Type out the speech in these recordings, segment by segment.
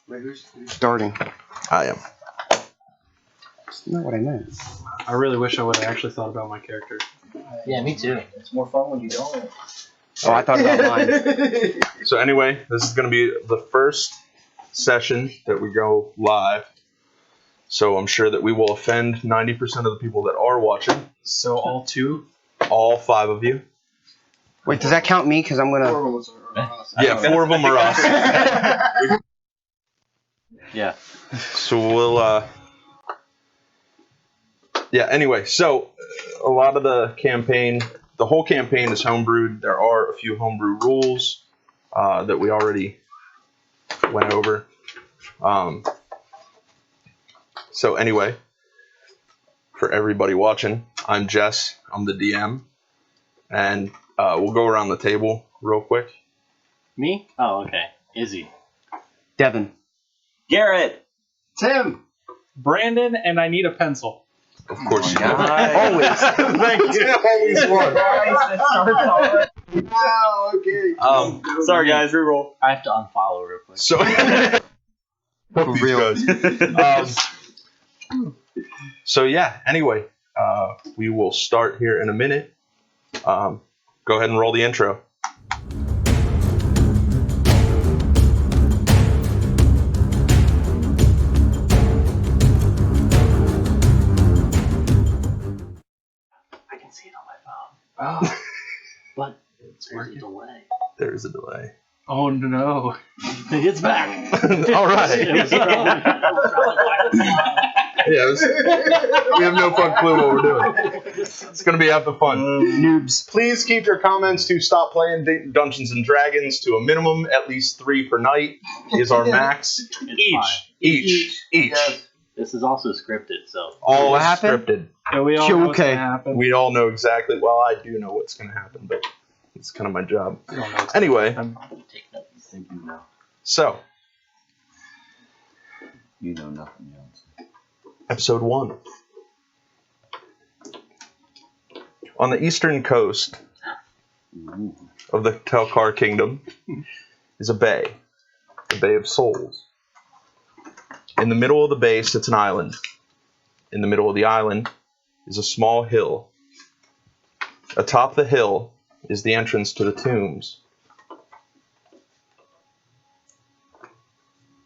Wait, who's Starting. I am. That's not what I meant. I really wish I would have actually thought about my character. Yeah, me too. It's more fun when you don't. Oh, I thought about mine. So anyway, this is going to be the first session that we go live. So I'm sure that we will offend 90% of the people that are watching. So all two? All 5 of you. Wait, does that count me? Because I'm gonna. Yeah, 4 of them are us. Yeah. So we'll, yeah, anyway, so a lot of the campaign, the whole campaign is homebrewed. There are a few homebrew rules that we already went over. So anyway, for everybody watching, I'm Jess. I'm the DM. And we'll go around the table real quick. Me? Oh, okay. Izzy. Devin. Garrett. Tim. Brandon, and I need a pencil. Of course you do. Always. Thank you. Always one. Wow, okay. Sorry, guys. Reroll. I have to unfollow real quick. So, For real. So yeah, anyway, we will start here in a minute. Go ahead and roll the intro. I can see it on my phone. Oh. But there's a delay. There is a delay. Oh no. It's back. All right. Yeah, we have no fun clue what we're doing. It's going to be half the fun. Noobs. Please keep your comments to stop playing Dungeons and Dragons to a minimum. At least 3 per night is our max. Each. Yes. This is also scripted, so. All What happened? scripted. Yeah, we all know what's Okay. gonna happen. We all know exactly. Well, I do know what's going to happen, but it's kind of my job. We don't know what's Anyway, gonna happen. Take notes. You think you know. so You know nothing else. episode 1. On the eastern coast of the Telkar Kingdom is a bay, the Bay of Souls. In the middle of the bay sits an island. In the middle of the island is a small hill. Atop the hill is the entrance to the tombs.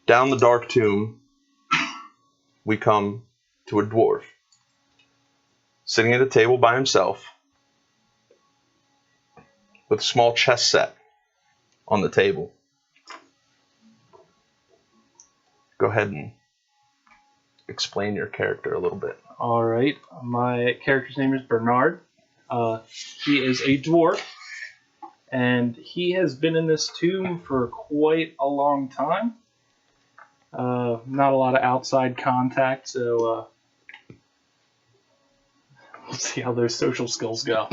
Down the dark tomb, we come to a dwarf, sitting at a table by himself, with a small chess set on the table. Go ahead and explain your character a little bit. All right. My character's name is Bernard. He is a dwarf, and he has been in this tomb for quite a long time. Not a lot of outside contact, so we'll see how those social skills go.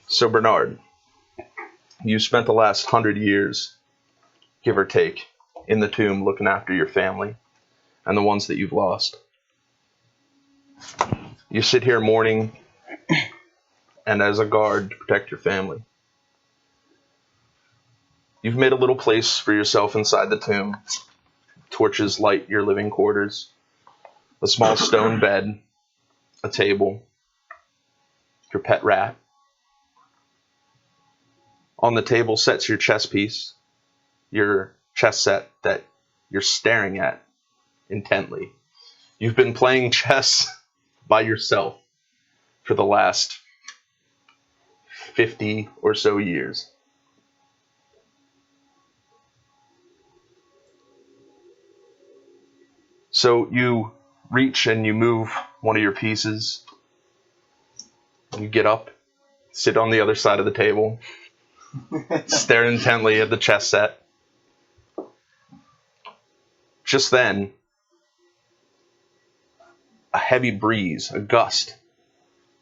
So Bernard, you spent the last 100 years, give or take, in the tomb looking after your family and the ones that you've lost. You sit here mourning and as a guard to protect your family. You've made a little place for yourself inside the tomb. Torches light your living quarters. A small stone bed, a table, your pet rat. On the table sets your chess piece, your chess set that you're staring at intently. You've been playing chess by yourself for the last 50 or so years. So you reach and you move one of your pieces. You get up, sit on the other side of the table, stare intently at the chess set. Just then, a heavy breeze, a gust,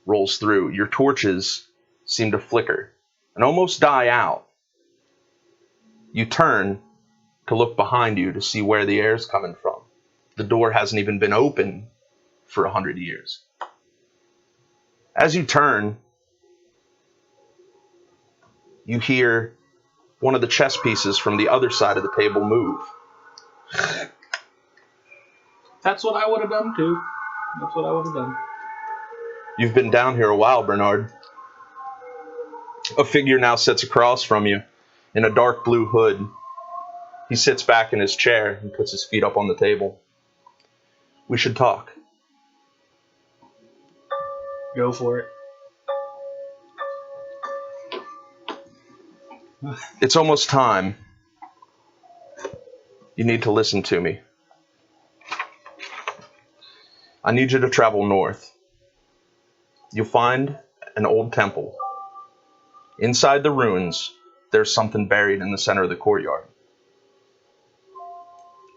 rolls through. Your torches seem to flicker and almost die out. You turn to look behind you to see where the air's coming from. The door hasn't even been open for 100 years. As you turn, you hear one of the chess pieces from the other side of the table move. That's what I would have done too. That's what I would have done. You've been down here a while, Bernard. A figure now sits across from you in a dark blue hood. He sits back in his chair and puts his feet up on the table. We should talk. Go for it. It's almost time. You need to listen to me. I need you to travel north. You'll find an old temple. Inside the ruins, there's something buried in the center of the courtyard.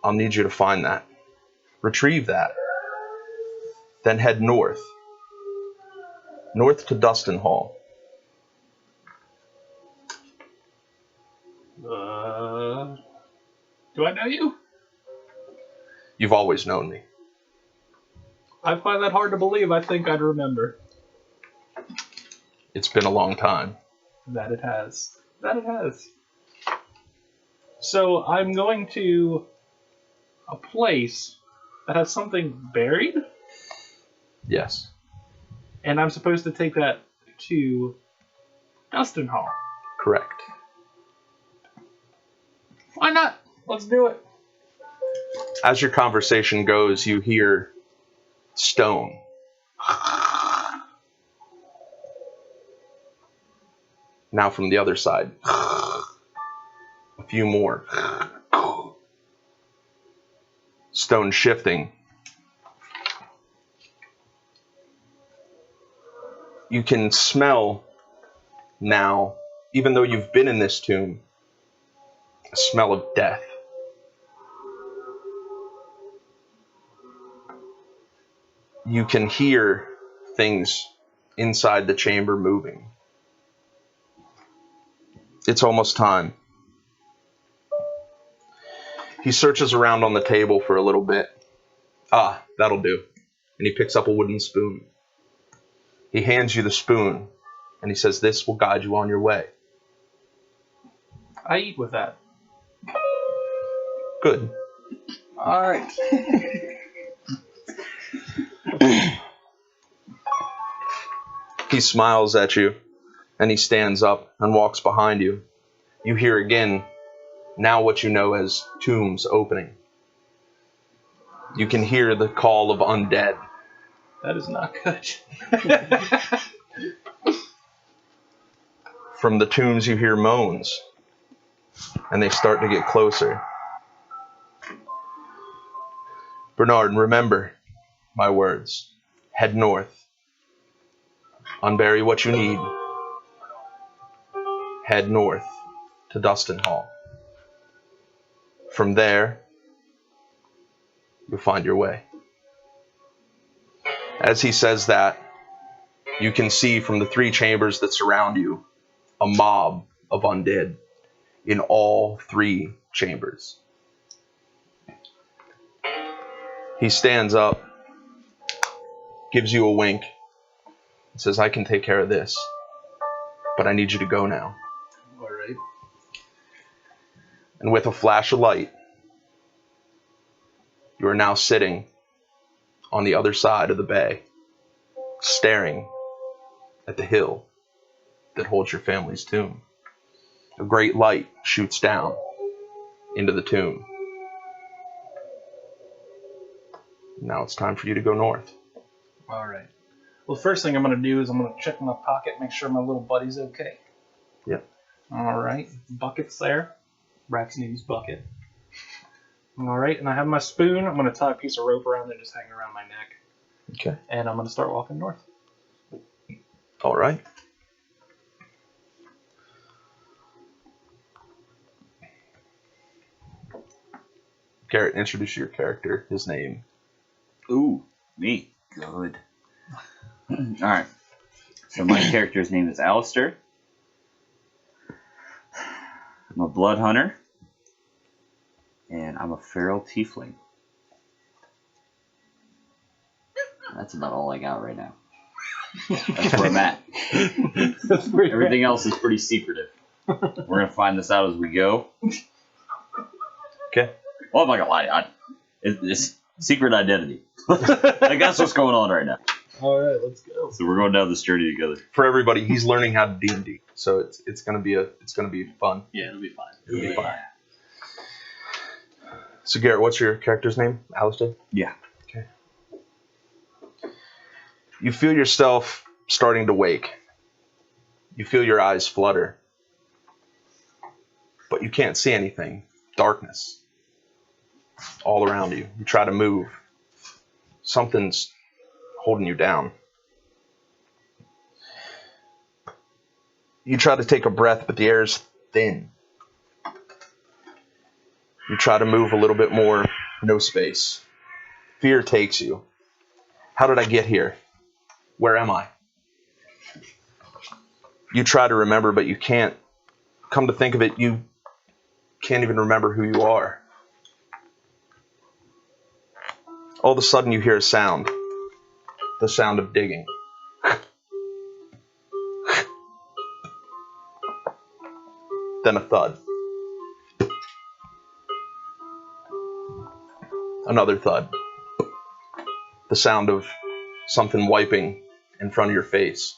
I'll need you to find that. Retrieve that. Then head north. North to Dustin Hall. Do I know you? You've always known me. I find that hard to believe. I think I'd remember. It's been a long time. That it has. That it has. So I'm going to a place that has something buried, Yes. and I'm supposed to take that to Dustin Hall. Correct. Why not? Let's do it. As your conversation goes, you hear stone. Now from the other side. A few more. Stone shifting. You can smell now, even though you've been in this tomb, a smell of death. You can hear things inside the chamber moving. It's almost time. He searches around on the table for a little bit. Ah, that'll do. And he picks up a wooden spoon. He hands you the spoon, and he says, "This will guide you on your way." I eat with that. Good. All right. He smiles at you, and he stands up and walks behind you. You hear again, now what you know as tombs opening. You can hear the call of undead. That is not good. From the tombs you hear moans, and they start to get closer. Bernard, remember my words. Head north. Unbury what you need. Head north to Dustin Hall. From there, you'll find your way. As he says that, you can see from the 3 chambers that surround you a mob of undead in all 3 chambers. He stands up, gives you a wink, and says, "I can take care of this, but I need you to go now." All right. And with a flash of light, you are now sitting on the other side of the bay, staring at the hill that holds your family's tomb. A great light shoots down into the tomb. Now it's time for you to go north. All right. Well, the first thing I'm going to do is I'm going to check my pocket, make sure my little buddy's okay. Yep. All right. Bucket's there. Rat's News bucket. All right. And I have my spoon. I'm going to tie a piece of rope around it and just hang around my neck. Okay. And I'm going to start walking north. All right. Garrett, introduce your character, his name. Ooh, me. Good. Alright. So my character's name is Alistair. I'm a blood hunter. And I'm a feral tiefling. That's about all I got right now. That's where I'm at. Everything else is pretty secretive. We're gonna find this out as we go. Okay. Well, I'm not gonna lie. It's secret identity. Like that's what's going on right now. All right, let's go. So we're going down this journey together. For everybody, he's learning how to D&D, so it's gonna be fun. Yeah, it'll be fine. It'll be fun. So Garrett, what's your character's name? Alistair? Yeah. Okay. You feel yourself starting to wake. You feel your eyes flutter. But you can't see anything. Darkness. All around you. You try to move. Something's holding you down. You try to take a breath, but the air is thin. You try to move a little bit more, no space. Fear takes you. How did I get here? Where am I? You try to remember, but you can't. Come to think of it, you can't even remember who you are. All of a sudden you hear a sound. The sound of digging. Then a thud. Another thud. The sound of something wiping in front of your face.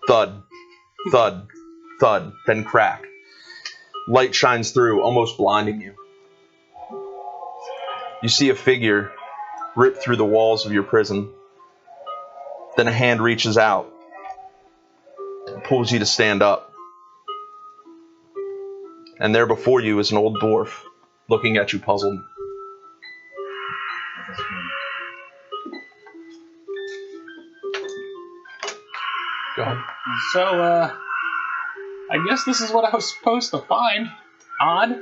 Thud, thud, thud, then crack. Light shines through, almost blinding you. You see a figure rip through the walls of your prison. Then a hand reaches out and pulls you to stand up. And there before you is an old dwarf looking at you puzzled. Go ahead. So, I guess this is what I was supposed to find. Odd.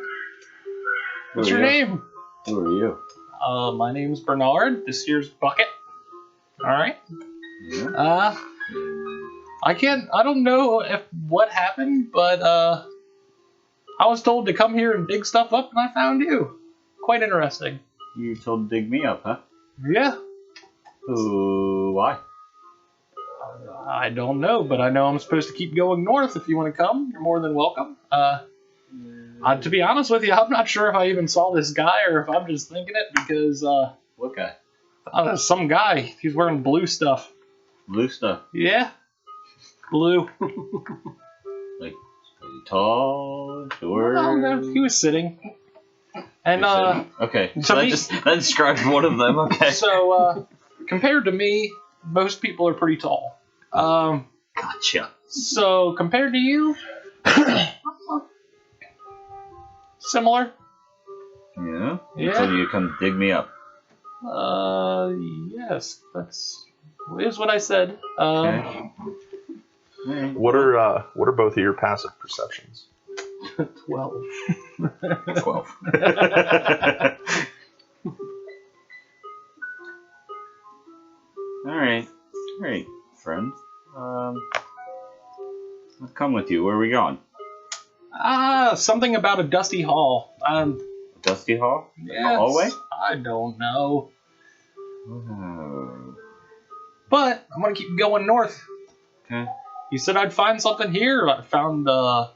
What's your name? Who are you? My name's Bernard. This here's Bucket. Alright. Yeah. I don't know what happened, but, I was told to come here and dig stuff up, and I found you. Quite interesting. You told to dig me up, huh? Yeah. Ooh, why? I don't know, but I know I'm supposed to keep going north. If you want to come, you're more than welcome. To be honest with you, I'm not sure if I even saw this guy or if I'm just thinking it because, What guy? some guy. He's wearing blue stuff. Blue stuff. Yeah. Blue. Like, pretty tall, short. No, he was sitting. And, Okay, to so me- that describes one of them, okay. so, compared to me, most people are pretty tall. Gotcha. So, compared to you, similar. Yeah? Yeah. So you come dig me up. Yes, is what I said. Okay. Alright. What are both of your passive perceptions? 12. 12. Alright. Alright, friend. I'll come with you. Where are we going? Something about a dusty hall. Dusty Hall? Yes, Hallway? I don't know. Oh. But I'm gonna keep going north. Okay. You said I'd find something here. I found a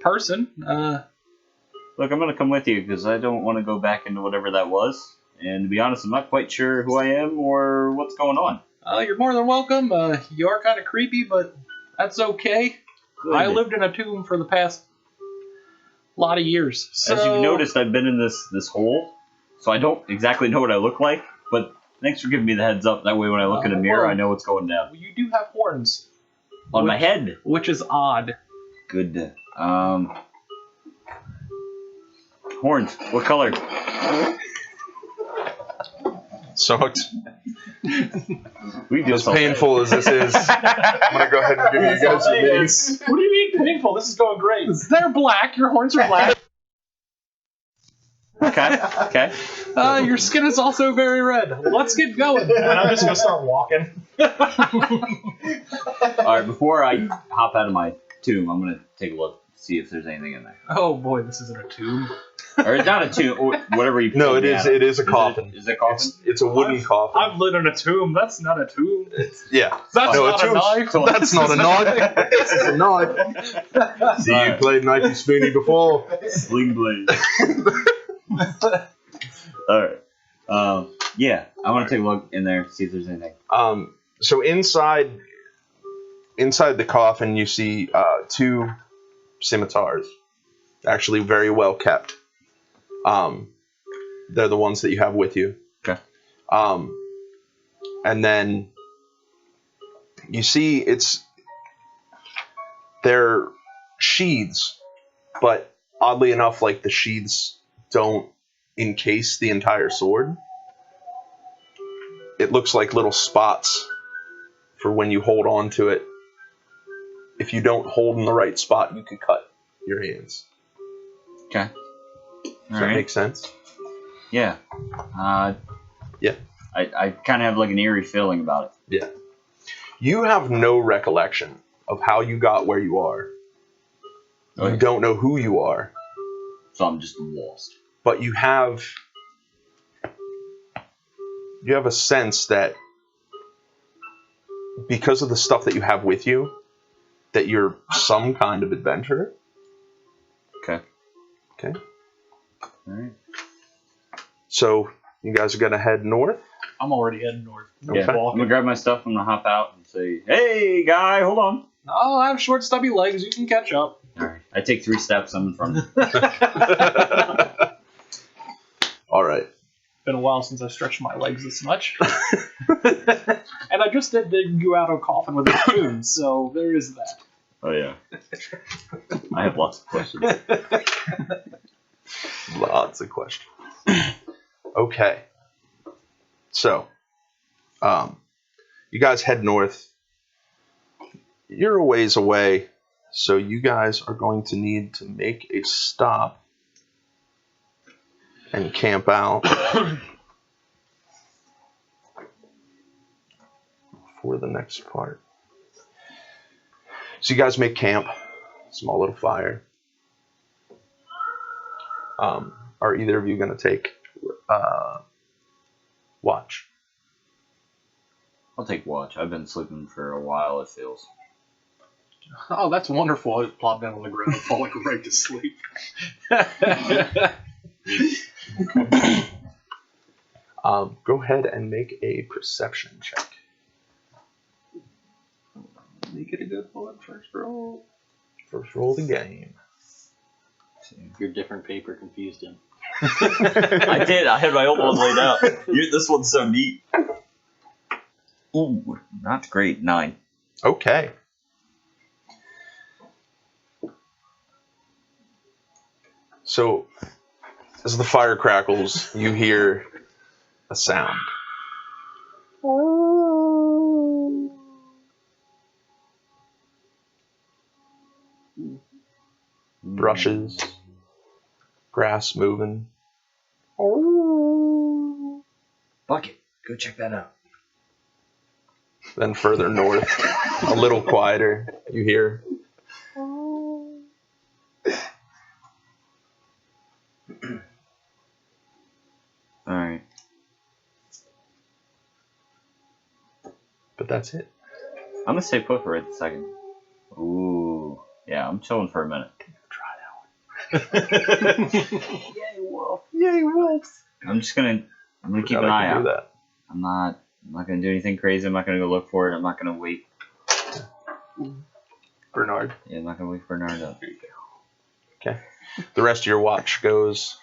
person. Look, I'm gonna come with you because I don't want to go back into whatever that was. And to be honest, I'm not quite sure who I am or what's going on. You're more than welcome. You are kind of creepy, but that's okay. Good. I lived in a tomb for the past lot of years. So, As you've noticed, I've been in this hole, so I don't exactly know what I look like. But thanks for giving me the heads up. That way, when I look in a mirror, well, I know what's going down. you do have horns. On my head. Which is odd. Good. Horns. What color? Sucked. We do As painful as this is, I'm gonna go ahead and give you guys your minis. What do you mean painful? This is going great. They're black. Your horns are black. Okay. Okay. Your skin is also very red. Let's get going. And I'm just gonna start walking. All right. Before I hop out of my tomb, I'm gonna take a look see if there's anything in there. Oh boy, this isn't a tomb. Or it's not a tomb, or whatever you. No, pulled it me is. out of. It is a coffin. Is it a coffin? It's a wooden coffin. I've lived in a tomb. That's not a tomb. Yeah. That's No, a not a tomb's- knife. That's not a knife. This is a knife. See, you played Knifey Spoony before. Sling blade. All right. Yeah, I want to take a look in there, see if there's anything. So inside the coffin, you see 2 scimitars, actually very well kept. They're the ones that you have with you. Okay. And then you see they're sheaths, but oddly enough, like the sheaths don't encase the entire sword. It looks like little spots for when you hold on to it. If you don't hold in the right spot, you can cut your hands. Okay. Does that make sense? Yeah. Yeah. I kind of have like an eerie feeling about it. Yeah. You have no recollection of how you got where you are. Okay. You don't know who you are, So I'm just lost. but you have a sense that because of the stuff that you have with you, that you're some kind of adventurer. Okay. Okay. All right. So you guys are gonna head north. I'm already heading north. Yeah. I'm Walking. gonna grab my stuff. I'm gonna hop out and say, "Hey, guy, hold on." Oh, I have short, stubby legs. You can catch up. All right. I take 3 steps. I'm in front of him. All right. Been a while since I stretched my legs this much. And I just did dig you out of a coffin with a spoon, so there is that. Oh yeah. I have lots of questions. Lots of questions. Okay. So, you guys head north. You're a ways away, so you guys are going to need to make a stop and camp out for the next part. So you guys make camp, small little fire. Are either of you going to take watch? I'll take watch. I've been sleeping for a while, it feels. Oh, that's wonderful. I just plop down on the ground and fall like right to sleep. Go ahead and make a perception check. Make it a good one. First roll. First roll of the game. Your different paper confused him. I did. I had my old one laid out. This one's so neat. Ooh, not great. 9. Okay. So, as the fire crackles, you hear a sound. Brushes, grass moving. Bucket, go check that out. Then further north, a little quieter, you hear. Alright. But that's it. I'm gonna stay put for right this second. Ooh. Yeah, I'm chilling for a minute. Yay, wolf. Yay, wolves! I'm gonna keep an eye out. I'm not gonna do anything crazy. I'm not gonna go look for it. I'm not gonna wait. Bernard. Yeah, I'm not gonna wait for Bernard. Okay. The rest of your watch goes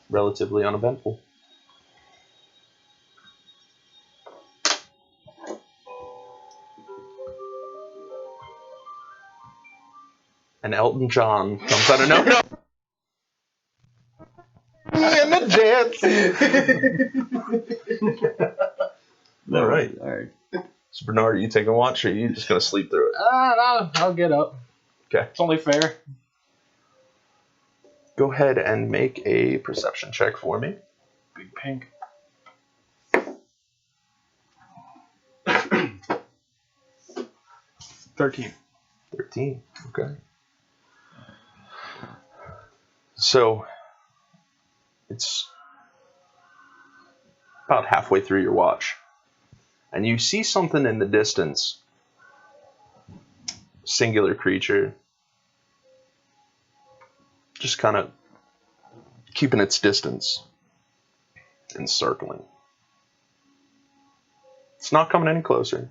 relatively uneventful. And Elton John comes out of nowhere. And the Jets. All right. Alright. So Bernard, are you taking a watch, or are you just gonna sleep through it? No, I'll get up. Okay. It's only fair. Go ahead and make a perception check for me. Big pink. 13. 13. Okay. So it's about halfway through your watch, and you see something in the distance. Singular creature, just kind of keeping its distance and circling. It's not coming any closer.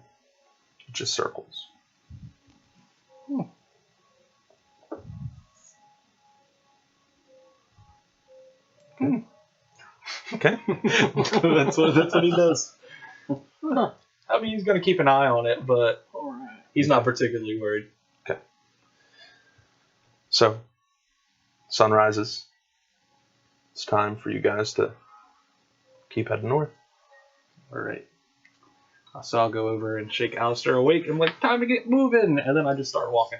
It just circles. Okay. that's what he does. I mean, he's gonna keep an eye on it, but he's not particularly worried. Okay. So, sun rises. It's time for you guys to keep heading north. All right. So I'll go over and shake Alistair awake. And I'm like, time to get moving, and then I just start walking.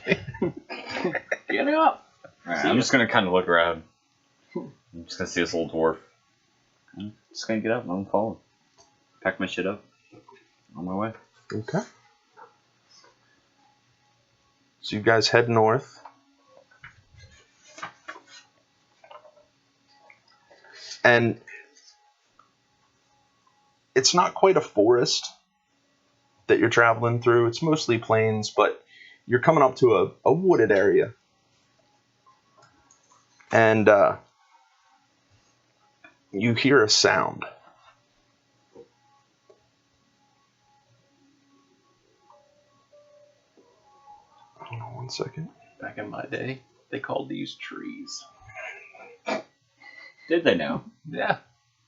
Get up. Alright, I'm just gonna kind of look around. I'm just gonna see this little dwarf. I'm just gonna get up and I'm following. Pack my shit up. On my way. Okay. So you guys head north. And it's not quite a forest that you're traveling through. It's mostly plains, but you're coming up to a wooded area. And you hear a sound. Hold on one second. Back in my day, they called these trees. Did they know? Yeah.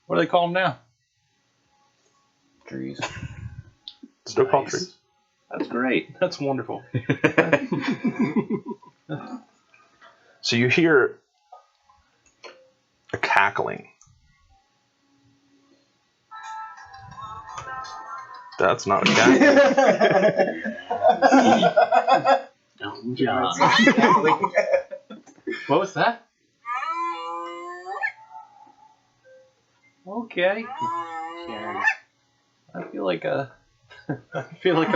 What do they call them now? Trees. Still called Nice. trees. That's great. That's wonderful. So you hear a cackling. That's not a cackling. What was that? Okay. I feel like I've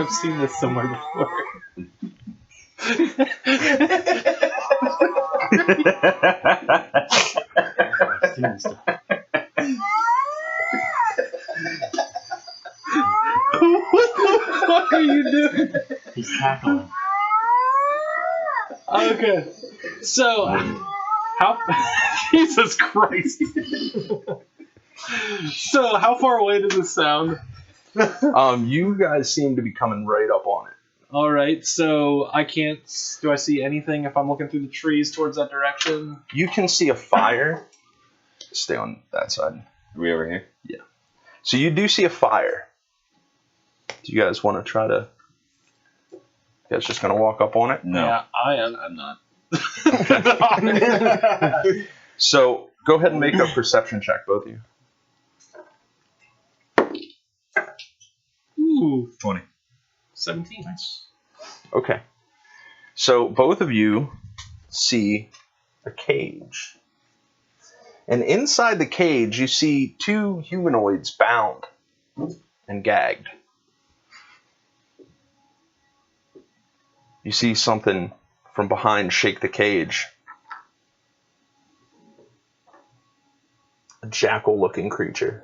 seen this somewhere before. What the fuck are you doing? He's tackling. Okay. So, how? Jesus Christ. So, how far away does this sound? You guys seem to be coming right up on it. All right. So I can't. Do I see anything if I'm looking through the trees towards that direction? You can see a fire. Stay on that side. Are we over here? So you do see a fire. Do you guys want to try to? You guys just gonna walk up on it? No. Yeah, I am. I'm not. So go ahead and make a perception check, both of you. Ooh, 20. 17. Okay. So both of you see a cage. And inside the cage, you see two humanoids bound and gagged. You see something from behind shake the cage. A jackal-looking creature.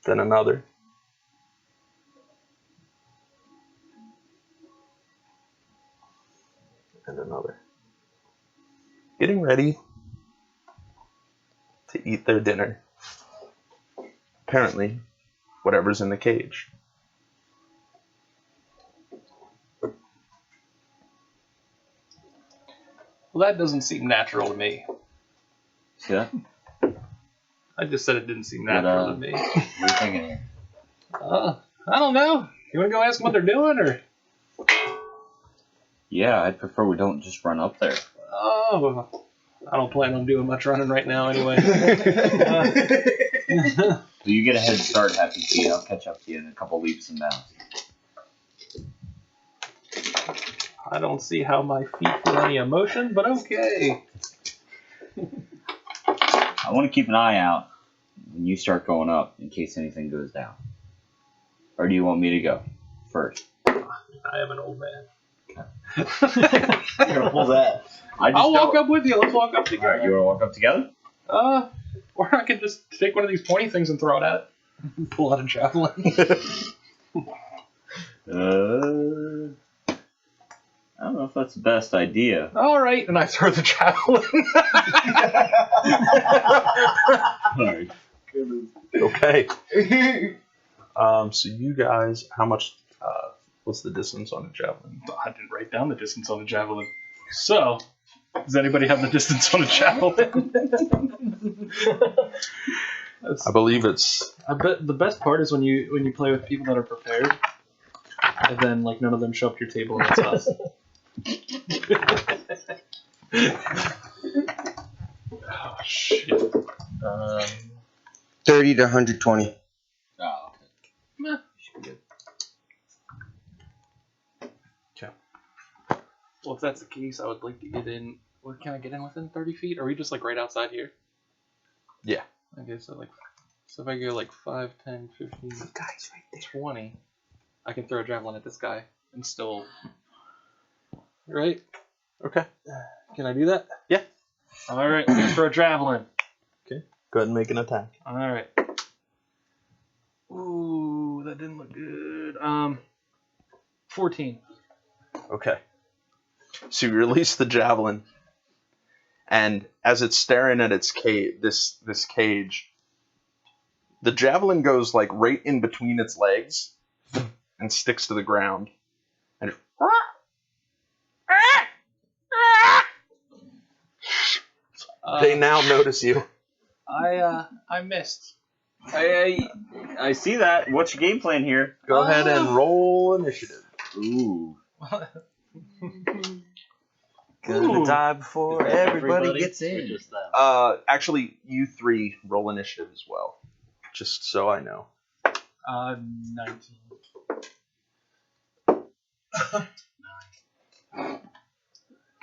Then another. And another. Getting ready to eat their dinner. Apparently, whatever's in the cage. Well, that doesn't seem natural to me. See that? I just said it didn't seem But, natural to me. What are you thinking here? I don't know. You want to go ask them what they're doing, or? Yeah, I'd prefer we don't just run up there. Oh, I don't plan on doing much running right now, anyway. So you get a head start, Happy Feet. I'll catch up to you in a couple leaps and bounds. I don't see how my feet feel any emotion, but okay. I want to keep an eye out when you start going up in case anything goes down. Or do you want me to go first? I am an old man. I'm gonna pull that. I'll walk up with you. Let's walk up Alright, you together. want to walk up together? Or I could just take one of these pointy things and throw it at it. Pull out a javelin. I don't know if that's the best idea. All right, and I throw the javelin. Alright. Okay. So you guys, how much? What's the distance on a javelin? I didn't write down the distance on a javelin. So, does anybody have the distance on a javelin? I believe it's. I bet the best part is when you play with people that are prepared, and then like none of them show up to your table and it's us. Oh shit. 30 to 120. Oh, okay. Meh, should be good. Okay. Well, if that's the case, I would like to get in. What can I get in within 30 feet? Are we just like right outside here? Yeah. Okay, so if I go like 5, 10, 15, Guys, right there. 20, I can throw a javelin at this guy and still. Right? Okay. Can I do that? Yeah. All right, I'm gonna throw a javelin. Go ahead and make an attack. All right. Ooh, that didn't look good. 14. Okay. So you release the javelin, and as it's staring at its this cage, the javelin goes like right in between its legs and sticks to the ground. And it, they now notice you. I missed. I see that. What's your game plan here? Go ahead and roll initiative. Ooh. Gonna die before everybody gets Or in. just them? Actually, you three roll initiative as well, just so I know. 19.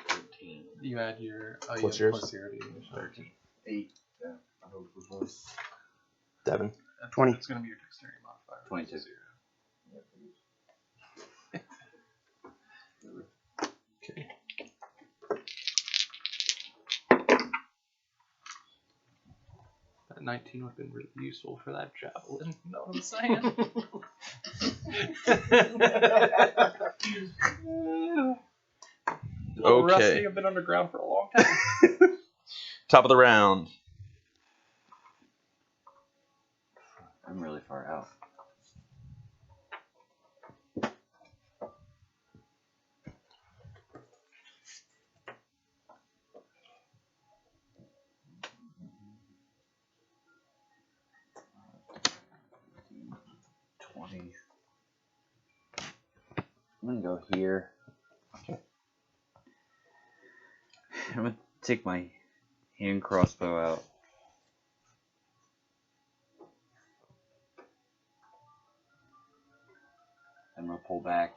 13. You add your. Oh, What's you have yours? plus 0 to your 13. 8. Yeah. I hope it was. Devin. 20. It's gonna be your dexterity modifier. 22. 0. Okay. That 19 would have been really useful for that javelin. You know what I'm saying? Little Okay. Rusty, I've been underground for a long time. Top of the round. I'm really far out. I'm gonna go here. Okay. I'm gonna take my hand crossbow out. I'm gonna pull back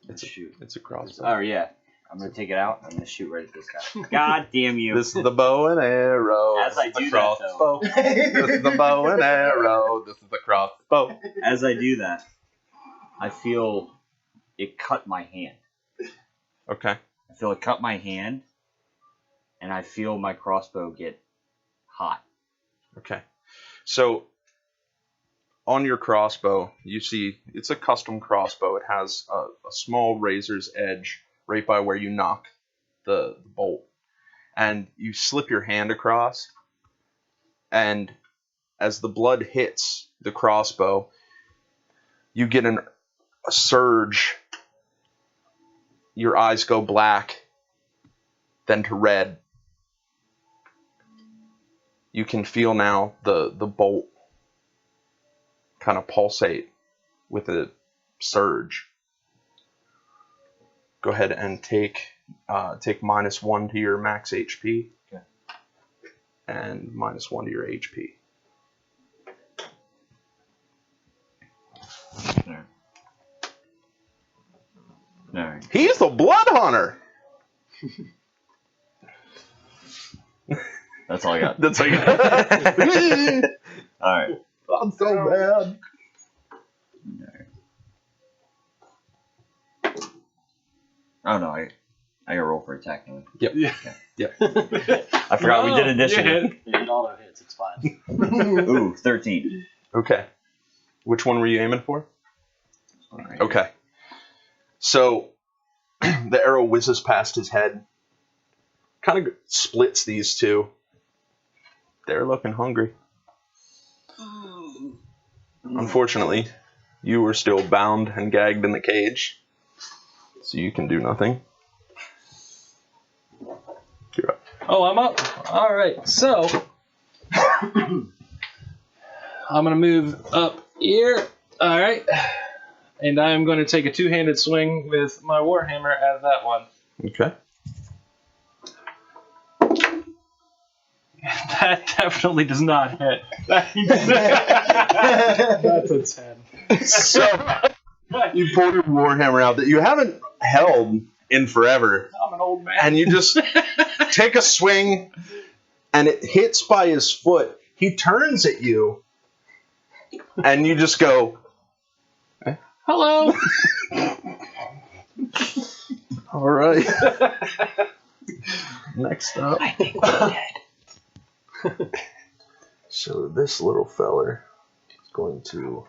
and shoot. It's a crossbow. Oh yeah, I'm gonna take it out. I'm gonna shoot right at this guy. God damn you! This is the bow and arrow. As I This is the do that, crossbow. This is the bow and arrow. This is the crossbow. As I do that, I feel it cut my hand. Okay. I feel it cut my hand, and I feel my crossbow get hot. Okay. So on your crossbow, you see it's a custom crossbow. It has a small razor's edge right by where you knock the bolt. And you slip your hand across, and as the blood hits the crossbow, you get a surge. Your eyes go black, then to red. You can feel now the bolt kind of pulsate with a surge. Go ahead and take -1 to your max HP. Okay. And -1 to your HP. Alright. He's the blood hunter. That's all I got. That's like Alright. I'm so bad. Oh no, I gotta roll for attack now. Yep. Yeah. Yep. I forgot we did initiative. It auto hits. It's fine. Ooh, 13. Okay. Which one were you aiming for? Alright. Okay. So the arrow whizzes past his head, kind of splits these two. They're looking hungry. Unfortunately, you were still bound and gagged in the cage, so you can do nothing. You're up. Oh, I'm up. All right, so I'm gonna move up here. All right, and I'm going to take a two-handed swing with my warhammer at that one. Okay. That definitely does not hit. That's a 10. So you pull your warhammer out that you haven't held in forever, I'm an old man. and you just take a swing, and it hits by his foot. He turns at you, and you just go, Hello. all right. Next up. I think we're dead. So this little feller is going to.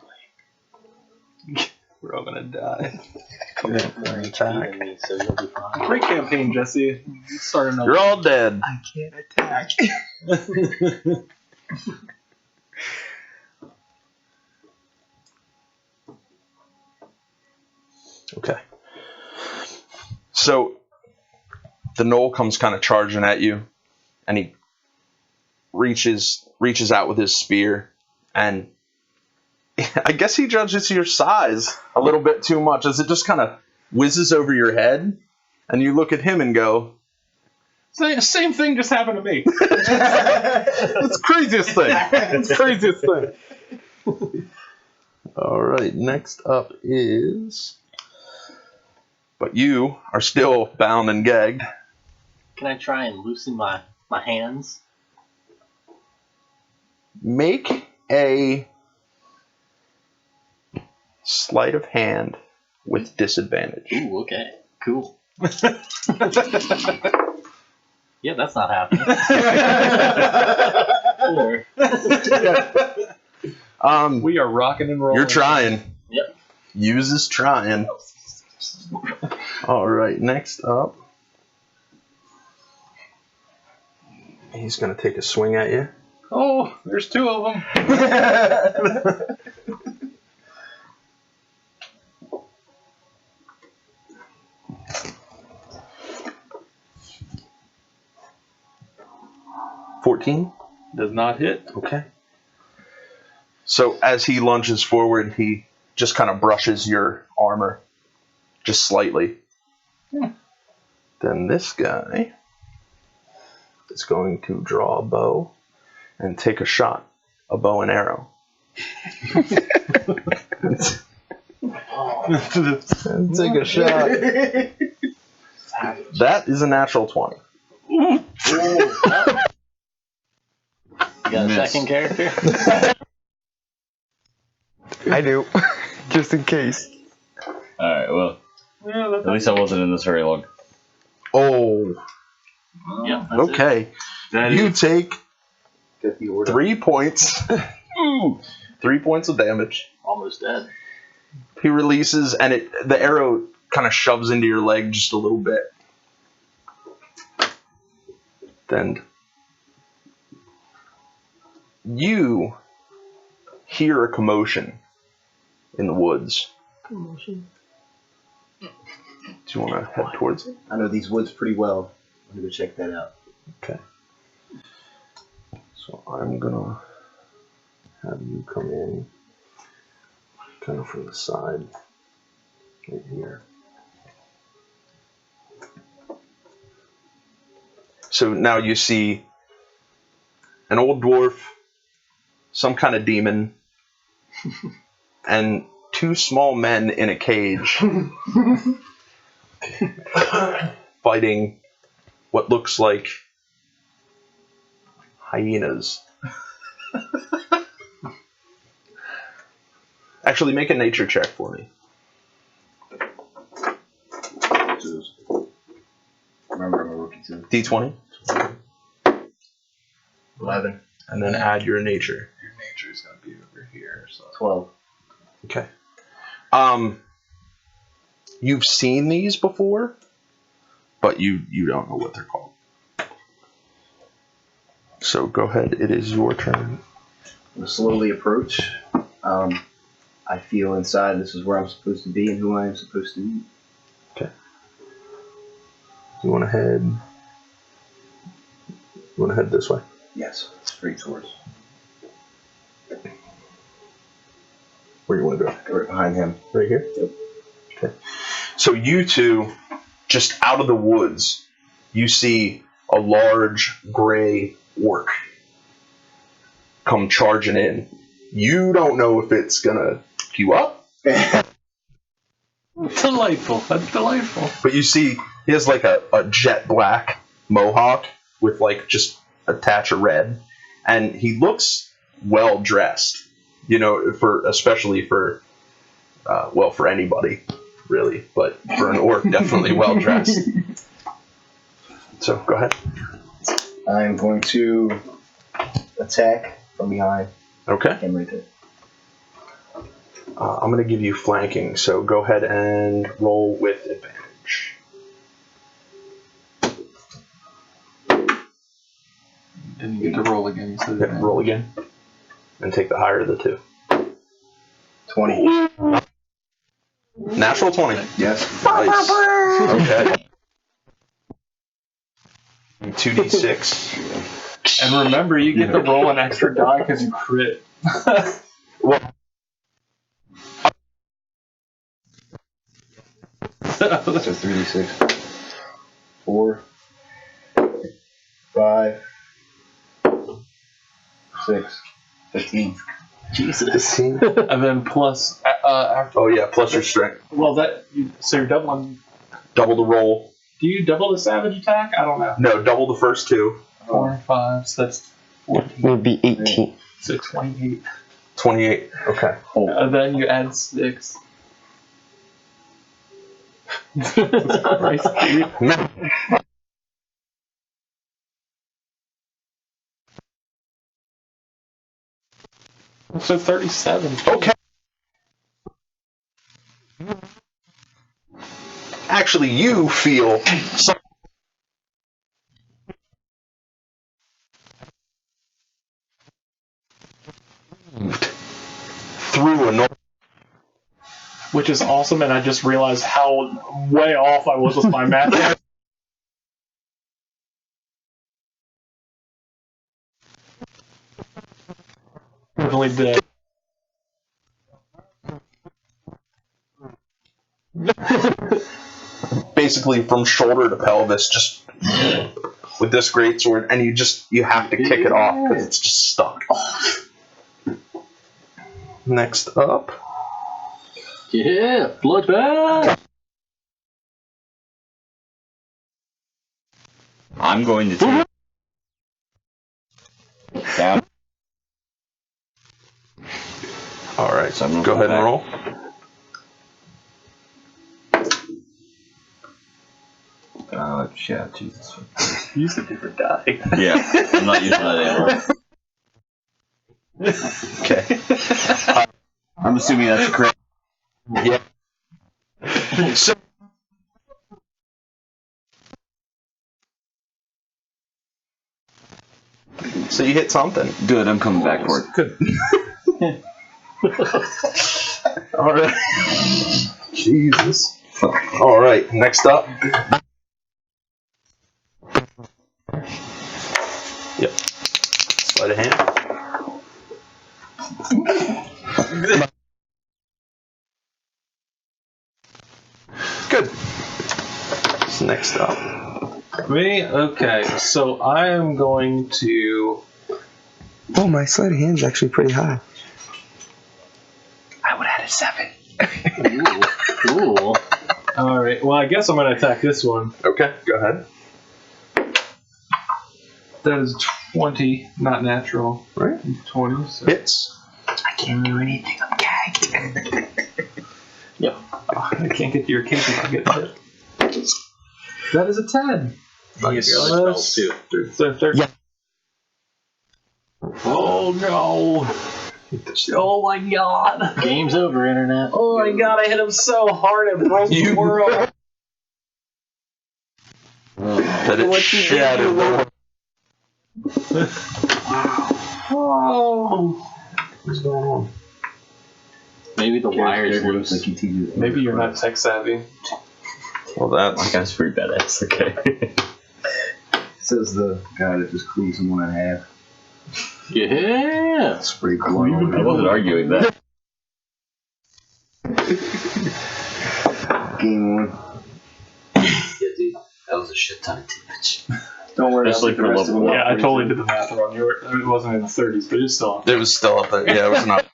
We're all gonna die. Come in for an attack. So you'll be fine. Great campaign, Jesse. Start another. You're all dead. I can't attack. Okay. So the knoll comes kind of charging at you, and he reaches out with his spear, and I guess he judges your size a little bit too much as it just kind of whizzes over your head, and you look at him and go, Same thing just happened to me. "It's the craziest thing. It's the craziest thing." All right. Next up is. But you are still bound and gagged. Can I try and loosen my hands? Make a sleight of hand with disadvantage. Ooh, okay. Cool. Yeah, that's not happening. 4. We are rocking and rolling. You're trying. Yep. Use is trying. All right, next up. He's going to take a swing at you. Oh, there's two of them. $14. Does not hit. Okay. So as he lunges forward, he just kind of brushes your armor just slightly. Then this guy is going to draw a bow and take a shot, a bow and arrow. And take a shot. That is a natural 20. You got a Miss. second character? I do. Just in case. Alright, well, Yeah, at least I wasn't in this very long. Oh, Yep. That's okay. That You take Get the order. 3 points. 3 points of damage. Almost dead. He releases, and the arrow kind of shoves into your leg just a little bit. Then you hear a commotion in the woods. Commotion. Do you want to head towards it? I know these woods pretty well. I'm gonna go check that out. Okay. So I'm gonna have you come in kind of from the side right here. So now you see an old dwarf, some kind of demon, and 2 small men in a cage fighting what looks like hyenas. Actually, make a nature check for me. D20. 11. And then add your nature. Your nature is going to be over here. So 12. Okay. You've seen these before, but you don't know what they're called. So go ahead. It is your turn. We'll slowly approach. I feel inside this is where I'm supposed to be and who I am supposed to meet. Okay. You want to head? You want to head this way? Yes, straight towards. Where you want to go? Right behind him. Right here? Yep. Okay. So you two, just out of the woods, you see a large gray orc come charging in. You don't know if it's gonna pick you up, Delightful. That's delightful. but you see he has like a jet black mohawk with like just a touch of red, and he looks well dressed. You know, especially for for anybody really, but for an orc, definitely well dressed. So go ahead. I'm going to attack from behind. Okay. Him right there. I'm going to give you flanking, so go ahead and roll with advantage. and you get to roll again. So Yeah, roll again. And take the higher of the two. 20. Natural 20. Yes. Nice. Okay. 2d6. And remember, you get to roll an extra die because you crit. Well, So 3d6. 4. 5. 6. 15. Jesus. 15. And then plus, after, Oh yeah, plus your strength. well, so you're doubling. Double the roll. Do you double the savage attack? I don't know. No, double the first two. 4, 5, so that's 14, it would be 18. so 28. 28. Okay. And then you add 6. Nice, dude. So 37. Okay. Actually, you feel some through a normal. Which is awesome, and I just realized how way off I was with my math. Definitely did. Basically from shoulder to pelvis, just with this greatsword, and you have to kick it off because it's just stuck. Next up, Yeah, bloodbath. I'm going to take down. all right, So I'm gonna go roll ahead and back. roll. Oh, yeah, Jesus. Use a different die. Yeah, I'm not using that anymore. Okay. I'm assuming that's correct. Yeah. So, so you hit something. Good, I'm coming back for it. Good. All right. Jesus. All right. Next up. Yep. Sleight of hand. Good. So next up. Me? Okay, so I am going to. Oh, my sleight of hand's actually pretty high. I would add a 7. Ooh, cool. Alright, well, I guess I'm going to attack this one. Okay. Go ahead. That is 20, not natural. Right. 20, so. Hits. I can't do anything. I'm gagged. I can't get to your cape if I get hit. That is a 10. You get your other spells too. Yeah. Oh no! Oh my god! Game's over, internet. Oh my god, I hit him so hard it broke the world. That it shattered the world. Oh. What's going on? Maybe the wires looks loose. like you Maybe you're not tech savvy. Well, My that's guy's pretty badass. Okay. Says the guy that just cleaves someone in half. Yeah! That's pretty cool. I wasn't arguing that. Game on. Yeah, dude. That was a shit ton of damage. Don't worry, Especially I'll take the for rest of level them Yeah, off I for totally you. did the math wrong. It wasn't in the 30s, but it's still. it was still up there. Yeah, it was not.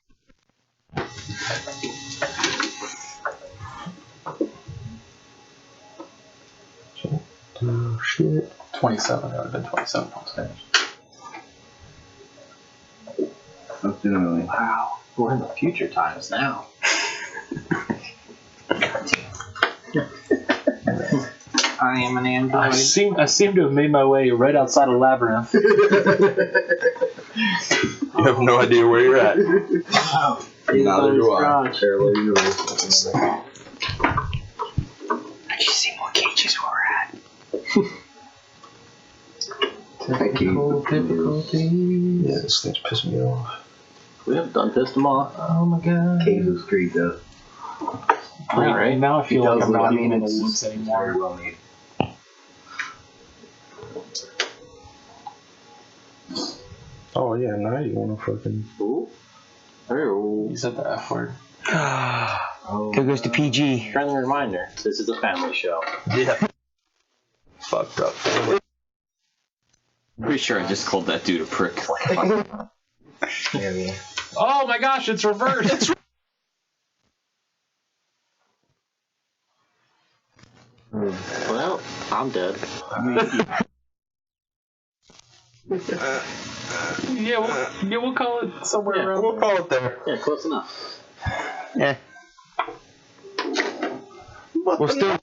Oh shit. 27. That would have been 27 points damage. I'm doing it. Wow. We're in the future times now. I am an android. I seem to have made my way right outside of Labyrinth. You have no idea where you're at. Wow. Neither do I. Parallel universe. I can see more cages where we're at. Technical difficulty. Yeah, this thing's pissing me off. We have done pissed them off. Oh my god. Caves of Street though. Alright. Now I feel It like does I'm look- not I mean, even in the it's woods very anymore. well made. Oh yeah, now you want to fucking. Ooh. Oh. You said the F word. Here goes the PG. Friendly reminder, this is a family show. Yeah. Fucked up. Pretty sure I just called that dude a prick. Yeah. Oh my gosh, it's reversed. Well, I'm dead. yeah, we'll call it somewhere Yeah, around. We'll call it there. Yeah, close enough. Yeah. We're still.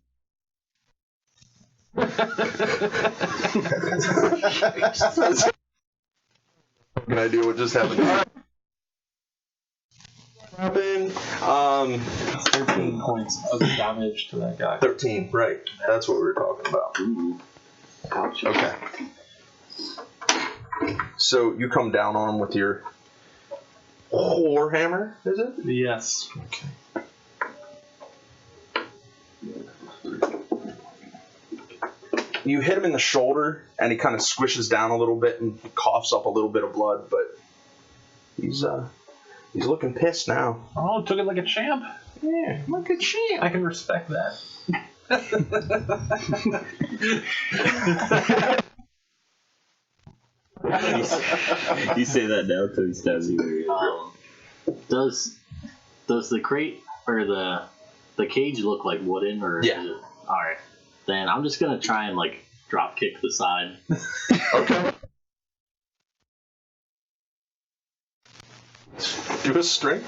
Can I do what just happened? Happened. 13 points of damage to that guy. 13. Right. That's what we were talking about. Ooh. Ouch. Okay. So you come down on him with your warhammer, is it? Yes. Okay. You hit him in the shoulder, and he kind of squishes down a little bit and coughs up a little bit of blood, but he's looking pissed now. Oh, took it like a champ. Yeah, like a champ. I can respect that. You say that now until he stabs you. Does the crate or the cage look like wooden or? Yeah. Is it, all right. Then I'm just gonna try and like drop kick the side. Okay. Do a strength.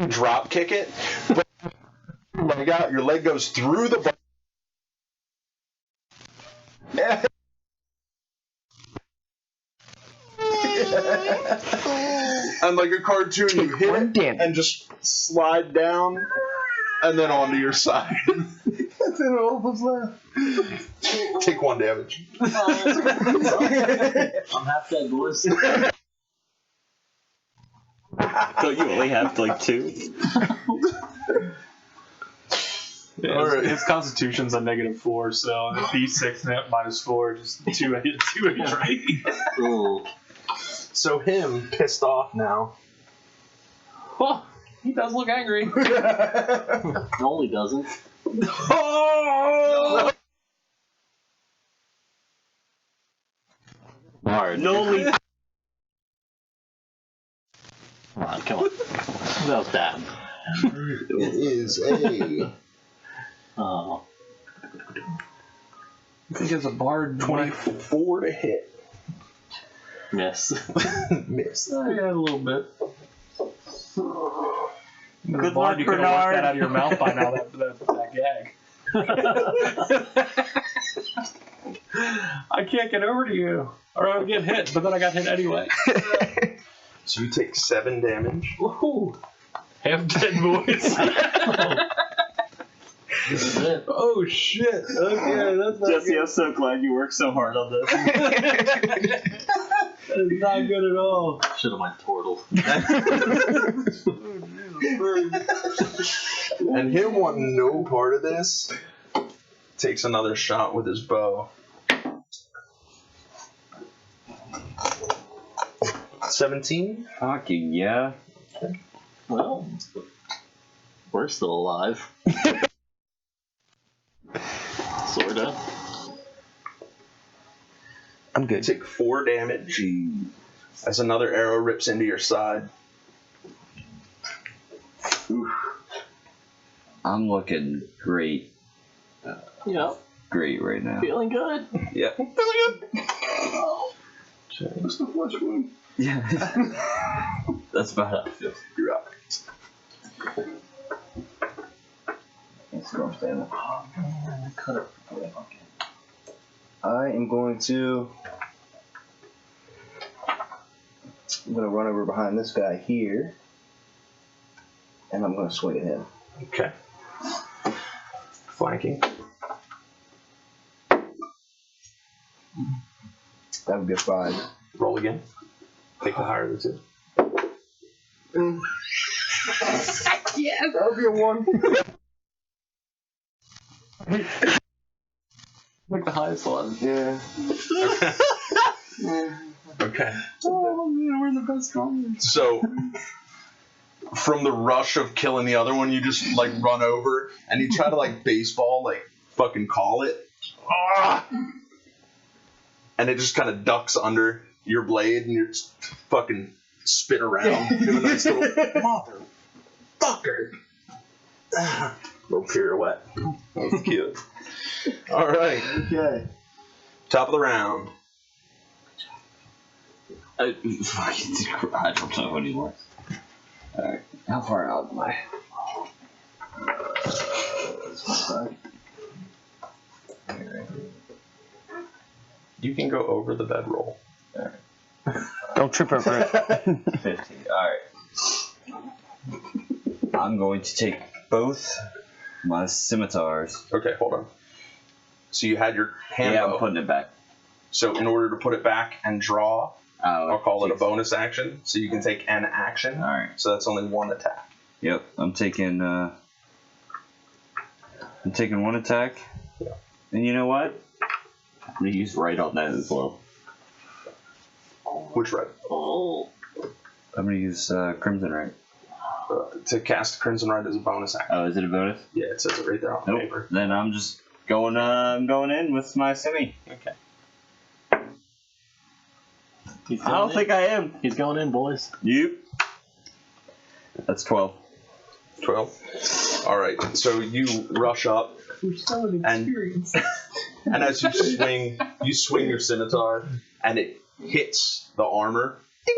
Drop kick it, but your leg goes through the bar. And like a cartoon, you hit it and just slide down and then onto your side. And then all of us left. Take 1 damage. I'm half dead, boys. Don't you only have like 2? Yeah, Alright. his constitution's a -4, so D6 net -4, just 2 right? Ooh. So him pissed off now. Oh, he does look angry. No, he doesn't. Oh! Hard. No. Come on. That was bad. It is a Oh. I think it's a bard 24 to hit. Miss. Miss. Yeah, a little bit. Good luck, You could have worked Bernard. that out of your mouth by now, that gag. I can't get over to you. Or I would get hit, but then I got hit anyway. So you take 7 damage. Woohoo! Half dead boys. Oh shit. Okay, that's not Jesse, good. I'm so glad you worked so hard on this. That is not good at all. Should have went turtle. And him wanting no part of this takes another shot with his bow. 17? Fucking yeah. Well, we're still alive. Sorta. I'm You good. take 4 damage as another arrow rips into your side. I'm looking great. Yep. Great right now. Feeling good. Yeah. What's the flesh wound? Yeah. That's about how I feel. You're up. Oh man, I cut it. I am going to. I'm going to run over behind this guy here, and I'm going to swing at him. Okay. Flanking. That would be a 5. Roll again. Take the higher of the 2. Yeah, that would be a 1. Like the highest one. Yeah. Okay. Oh man, we're the best drummers. So, from the rush of killing the other one, you just like run over and you try to like baseball, like fucking call it. Ah! And it just kind of ducks under your blade and you're just fucking spin around, doing a nice little motherfucker. Little pirouette. That was cute. Alright. Okay. Top of the round. I don't know anymore. Alright, how far out am I? You can go over the bedroll. Don't trip over it. 50. Alright. I'm going to take both my scimitars. Okay, hold on. So you had your hand Yeah, I'm bow. putting it back. So in order to put it back and draw, I'll call it a jeez. bonus action. So you can take an action. Alright. So that's only 1 attack. Yep, I'm taking 1 attack. Yeah. And you know what? I'm gonna use right on that as well. Which right? Oh. I'm gonna use Crimson Right. To cast Crimson Right as a bonus action. Oh, is it a bonus? Yeah, it says it right there on the Nope. paper. Then I'm just going in with my semi. Okay. He's I going don't in. think I am. He's going in, boys. Yep. That's 12. 12. Alright, so you rush up, We're so inexperienced. and as you swing your scimitar, and it hits the armor. Ding!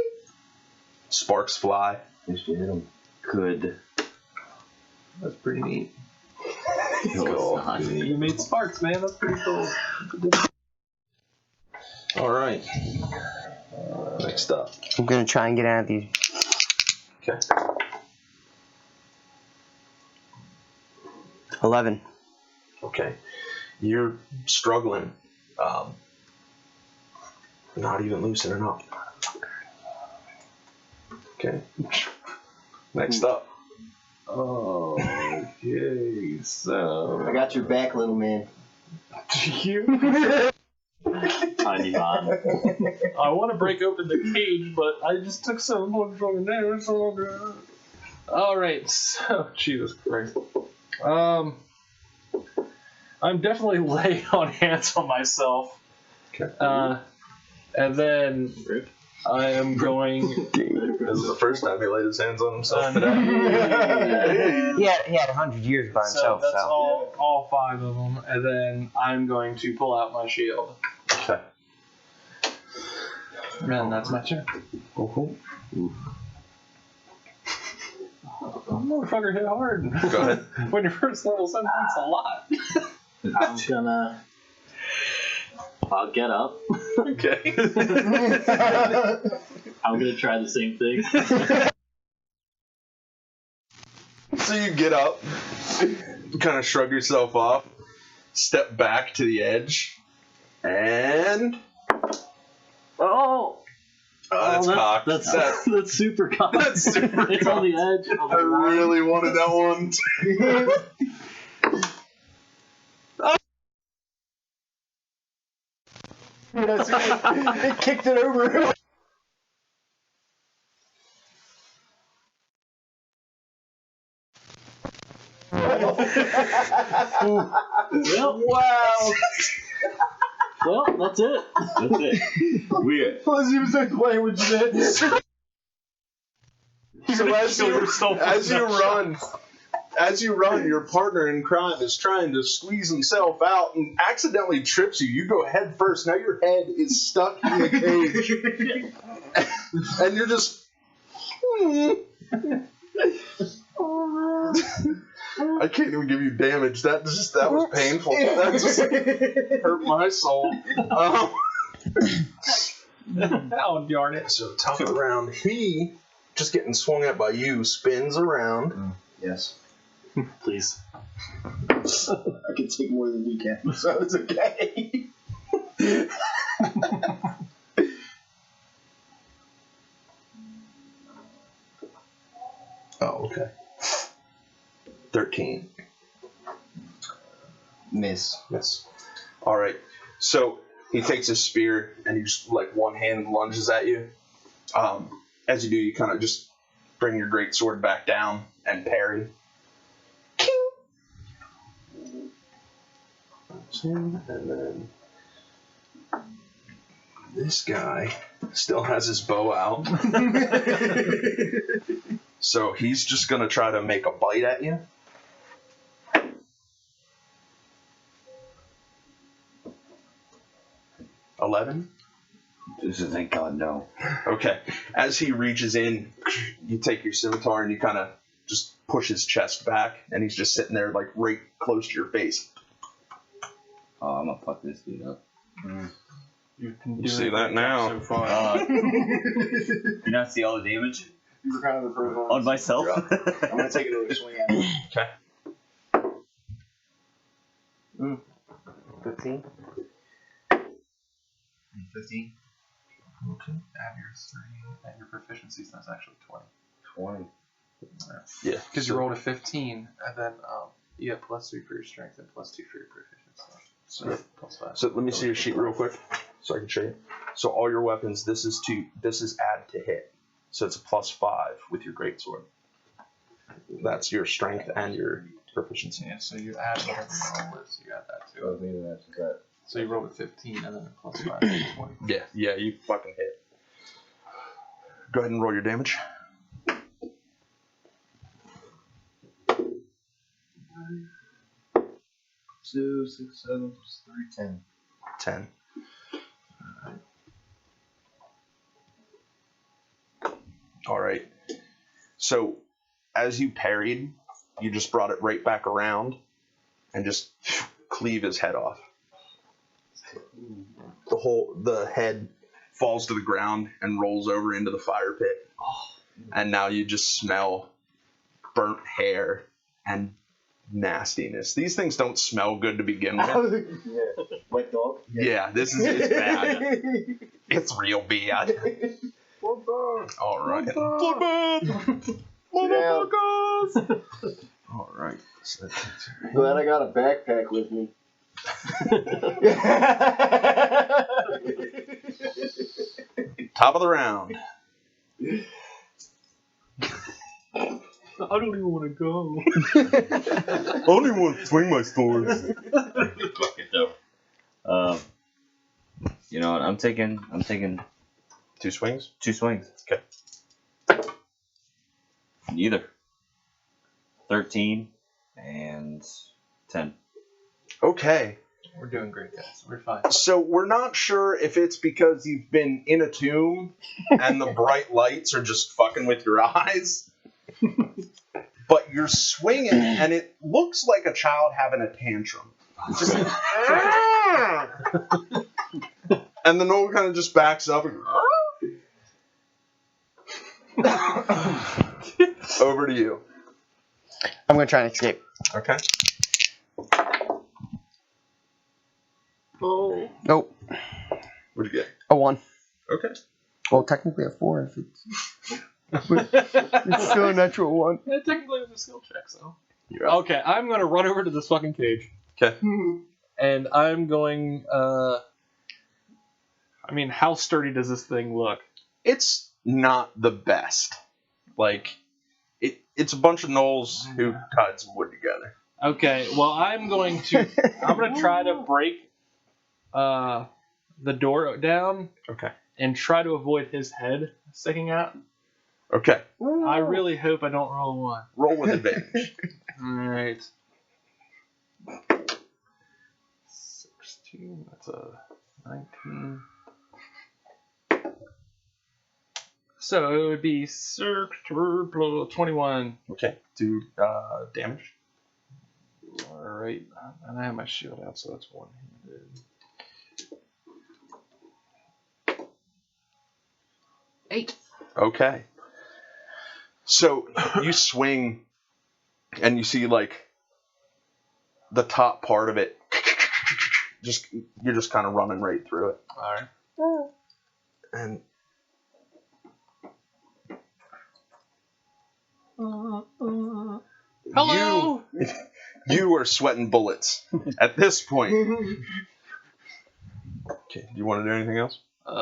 Sparks fly. Just to hit him. Good. That's pretty neat. No, Cool. it's not. You made sparks, man. That's pretty cool. Alright. Next up. I'm gonna try and get out of these. Okay. 11. Okay. You're struggling. Not even loosening up. Okay. Next up. Oh, okay. So, I got your back, little man. you. Tiny man. I want to break open the cage, but I just took so much fucking damage. All right, so Jesus Christ. I'm definitely laying on hands on myself. Okay. And then I am going. This is the first time he laid his hands on himself today. He had 100 years by So himself, that's so. all 5 of them, and then I'm going to pull out my shield. Okay. Man, that's my turn. Motherfucker hit hard. Go ahead. When your first level, sometimes a lot. I'll get up. Okay. I'm gonna try the same thing. So you get up, kind of shrug yourself off, step back to the edge, and Oh, that's cocked. that's super cocked. That's super It's on the edge. Of I the line. really wanted that one. It kicked it over. Well, Wow. well, that's it. That's it. We Plus, he was like playing with shit. So as you run, your partner in crime is trying to squeeze himself out and accidentally trips you. You go head first. Now your head is stuck in the cage, and you're just. I can't even give you damage. That was painful. That just hurt my soul. Oh, darn it. So top of the round, he just getting swung at by you spins around. Yes. Please. I can take more than you can, so it's okay. Oh, okay. 13. Miss. Yes. All right. So he takes his spear and he just like one hand lunges at you. As you do, you kind of just bring your great sword back down and parry. And then this guy still has his bow out. So he's just gonna try to make a bite at you. $11. This is thank God no. Okay. As he reaches in, you take your scimitar and you kind of just push his chest back, and he's just sitting there like right close to your face. Oh, I'm gonna fuck this dude up. You can You see that now. So far. You not see all the damage You were kind of the first one. on myself? I'm gonna take another swing at it. Okay. 15. 15. Okay. Add your 3 and your proficiencies. That's actually 20. 20. Yeah. Because you rolled a 15, and then you have +3 for your strength and +2 for your proficiency. So Yeah. +5. So let me see your sheet real quick, so I can show you. So all your weapons, this is add to hit. So it's a +5 with your greatsword. That's your strength and your proficiency. Yeah, so you add whatever you roll with, so you add that too. Oh, maybe that's that. So you rolled a 15 and then a +5 for 20. Yeah, you fucking hit. Go ahead and roll your damage. 2, 6, 7, 3, 10. 10. All right. So as you parried, you just brought it right back around and just cleave his head off. The head falls to the ground and rolls over into the fire pit. And now you just smell burnt hair and nastiness. These things don't smell good to begin with. Yeah. Wet dog? Yeah, it's bad. It's real bad. All right. Motherfuckers! All right. So Glad I got a backpack with me. top of the round. I don't even want to go. I don't even want to swing my sword. Fuck it though. You know what? I'm taking 2 swings? 2 swings. Okay. Neither. 13 and 10. Okay. We're doing great, guys. We're fine. So we're not sure if it's because you've been in a tomb and the bright lights are just fucking with your eyes. But you're swinging and it looks like a child having a tantrum. Just like, and the Knoll kind of just backs up and over to you. I'm gonna try and escape. Okay. Oh. Nope. What'd you get? A 1. Okay. Well, technically a 4 if it's still a natural 1. Yeah, technically it was a skill check, so. You're up. Okay, I'm gonna run over to this fucking cage. Okay. And I'm going, I mean, how sturdy does this thing look? It's not the best. Like, it's a bunch of gnolls who tied some wood together. Okay, well, I'm gonna try to break, the door down. Okay. And try to avoid his head sticking out. Okay. I really hope I don't roll a 1. Roll with advantage. Alright. 16, that's a 19. So it would be 21. Okay. Do damage. Alright. And I have my shield out, so that's one-handed. 8. Okay. So you swing and you see like the top part of it. You're just kind of running right through it. Alright. And Hello! You are sweating bullets at this point. Okay, do you want to do anything else? Can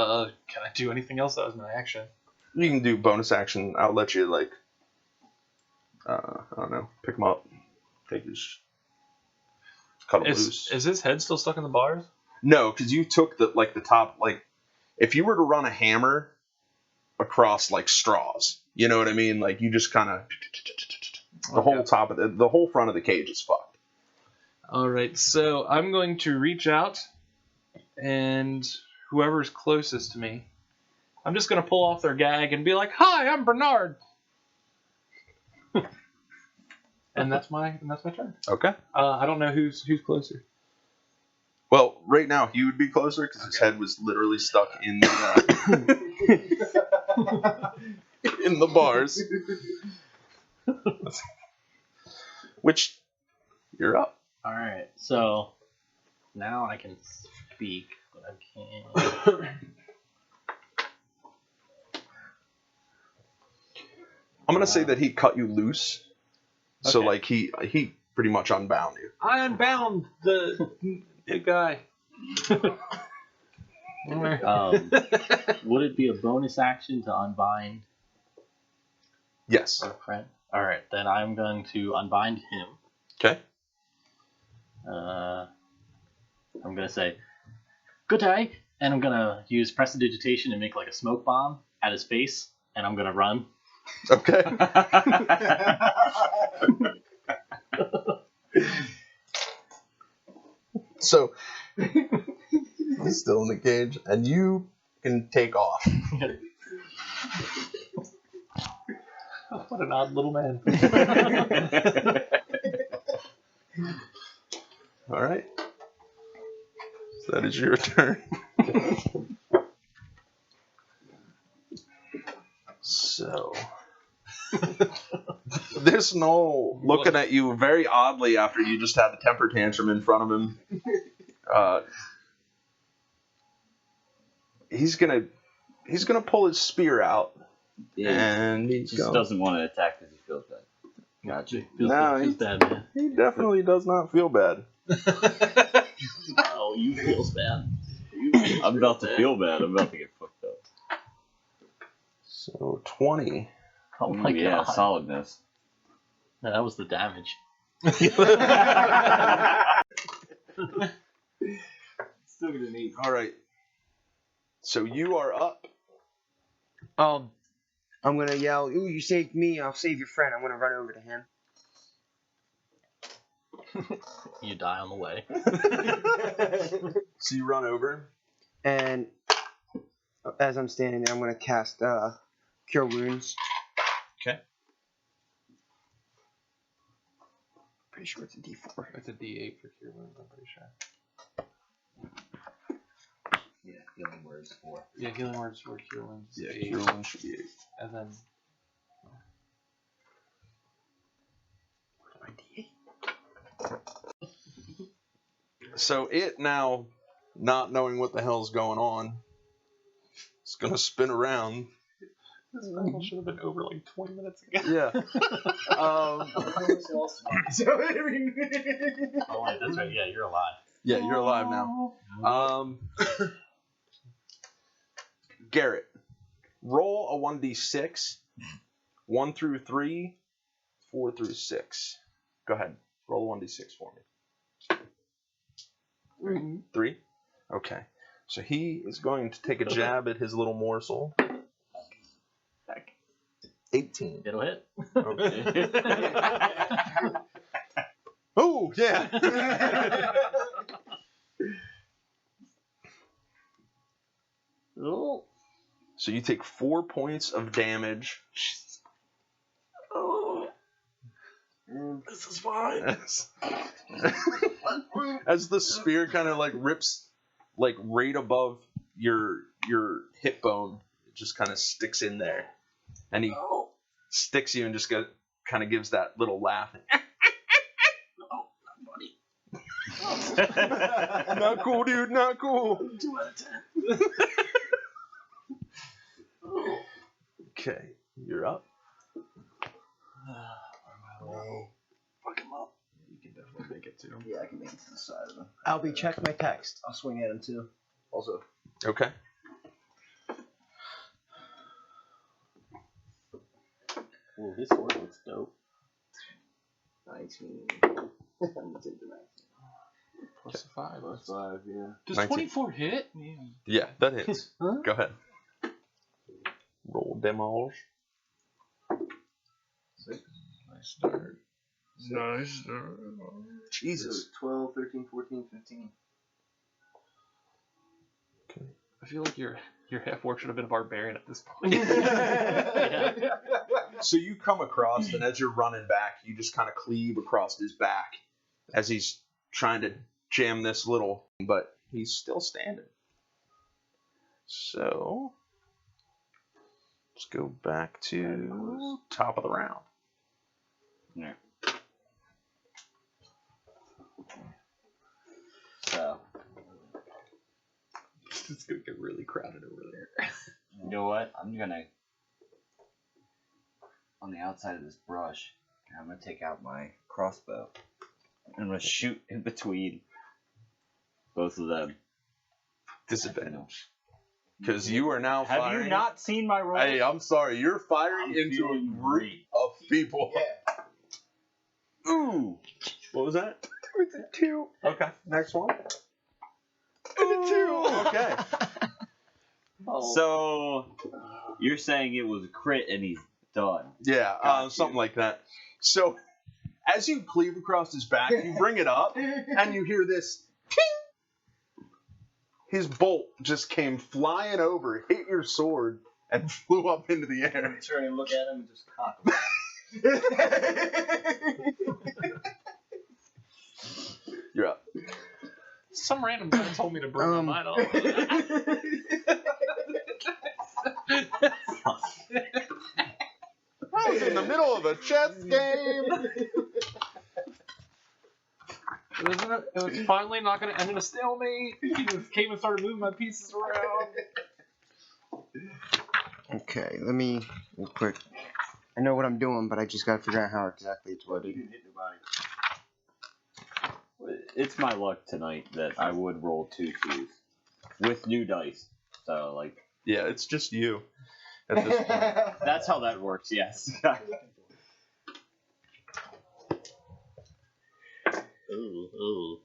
I do anything else? That was my action. You can do bonus action. I'll let you like, I don't know, pick him up, take his, cut him loose. Is his head still stuck in the bars? No, because you took the top, like, if you were to run a hammer across like straws, you know what I mean? Like you just kind of the whole top of the whole front of the cage is fucked. All right, so I'm going to reach out, and whoever's closest to me, I'm just going to pull off their gag and be like, "Hi, I'm Bernard," and that's my turn. Okay. I don't know who's closer. Well, right now he would be closer because his head was literally stuck in the in the bars. Which, you're up. Alright, so now I can speak, but I can't. I'm gonna say that he cut you loose, so Okay. like he pretty much unbound you. I unbound the big guy. Would it be a bonus action to unbind Yes. our friend? Alright, then I'm going to unbind him. Okay. I'm going to say, "Good day," and I'm going to use prestidigitation and make like a smoke bomb at his face, and I'm going to run. Okay. So he's still in the cage, and you can take off. Oh, what an odd little man. All right. So that is your turn. So this Knoll looking at you very oddly after you just had the temper tantrum in front of him. He's gonna pull his spear out, and He he's just going. doesn't want to attack because he feels bad. Gotcha. No, Feels bad, man. He definitely does not feel bad. Oh, you feels bad. I'm about to feel bad. I'm about to get fucked up. So 20. Oh my yeah, god. solidness. No, that was the damage. Still gonna need. All right. So you are up. I'm gonna yell, "Ooh, you saved me, I'll save your friend." I'm gonna run over to him. You die on the way. So you run over. And as I'm standing there, I'm going to cast Cure Wounds. Okay. Pretty sure it's a D4. It's a D8 for cure wounds, I'm pretty sure. Yeah, healing words 4. Yeah, healing words for cure wounds. Yeah, 8. Cure Wounds should be 8. And then My D8. So it now, not knowing what the hell's going on, it's gonna spin around. this battle should have been over like 20 minutes ago. Yeah. Oh wait, that's right. Yeah, you're alive. Yeah, you're alive now. Garrett, roll a 1d6, 1 through 3, 4 through 6. Go ahead, roll a 1d6 for me. 3? Okay. So he is going to take a jab at his little morsel. 18. It'll hit. Okay. Oh, yeah. Oh. So you take 4 points of damage. This is fine. As the spear kind of like rips like right above your hip bone, it just kind of sticks in there, and he sticks you and just kind of gives that little laugh. Not cool, dude. Not cool. 2 out of 10. Okay, you're up. Fuck him up. You can definitely make it too. Yeah, I can make it to the side of him. Albie, check my text. I'll swing at him too. Also, Okay. Ooh, his sword looks dope. 19. I'm gonna take the 19. Plus 5. Plus 5, yeah. Does 19. 24 hit? Yeah. Yeah, that hits. Go ahead. Roll demos. 6. Nice start. Nice. Jesus. 12, 13, 14, 15. Okay. I feel like your half orc should have been a barbarian at this point. Yeah. So you come across, and as you're running back, you just kind of cleave across his back as he's trying to jam this little, but he's still standing. So let's go back to top of the round. Yeah. So, It's gonna get really crowded over there. you know what? I'm gonna, on the outside of this brush, I'm gonna take out my crossbow. And I'm gonna shoot in between both of them. Disadvantage. Because you are now Have firing. you not seen my roll? Hey, I'm sorry. You're firing I'm into a feeling group great. of people. Ooh! What was that? It's a 2. Okay. Next one. And a 2. Okay. So, you're saying it was a crit and he's done. Yeah, Got something you. like that. So, as you cleave across his back, you bring it up, and you hear this ting! His bolt just came flying over, hit your sword, and flew up into the air. Turn and look at him and just cock him. You're up. Some random guy told me to bring my mind on. I was in the middle of a chess game. It was finally not gonna end in a stalemate. He just came and started moving my pieces around. Okay, let me real quick. I know what I'm doing, but I just gotta figure out how exactly it's You worded. didn't hit nobody. It's my luck tonight that I would roll 2 twos with new dice. So, like, Yeah, it's just you at this point. that's how that works, yes. Ooh.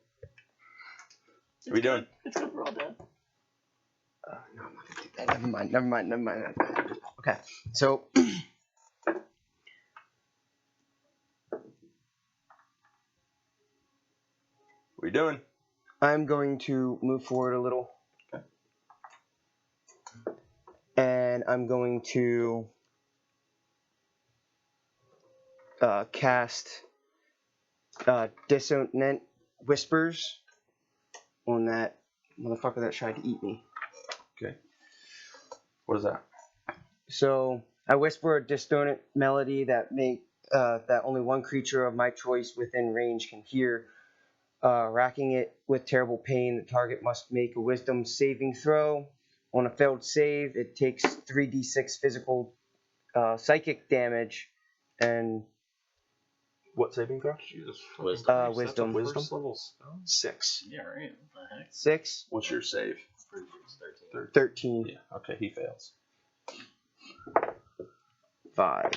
What are we doing? It's good, we're all dead. No, I'm not gonna do that. Never mind. Okay, so are you doing? I'm going to move forward a little. Okay. And I'm going to cast Dissonant Whispers on that motherfucker that tried to eat me. What is that? So I whisper a dissonant melody that that only one creature of my choice within range can hear. Racking it with terrible pain, the target must make a wisdom saving throw. On a failed save, it takes 3d6 physical psychic damage, and What saving throw? Jesus. Wisdom. fucking Christ, Wisdom. That's a first level spell. 6. Yeah, right. What the heck? 6, What's your save? Pretty sure it's 13. 13, Yeah. Okay, he fails. 5,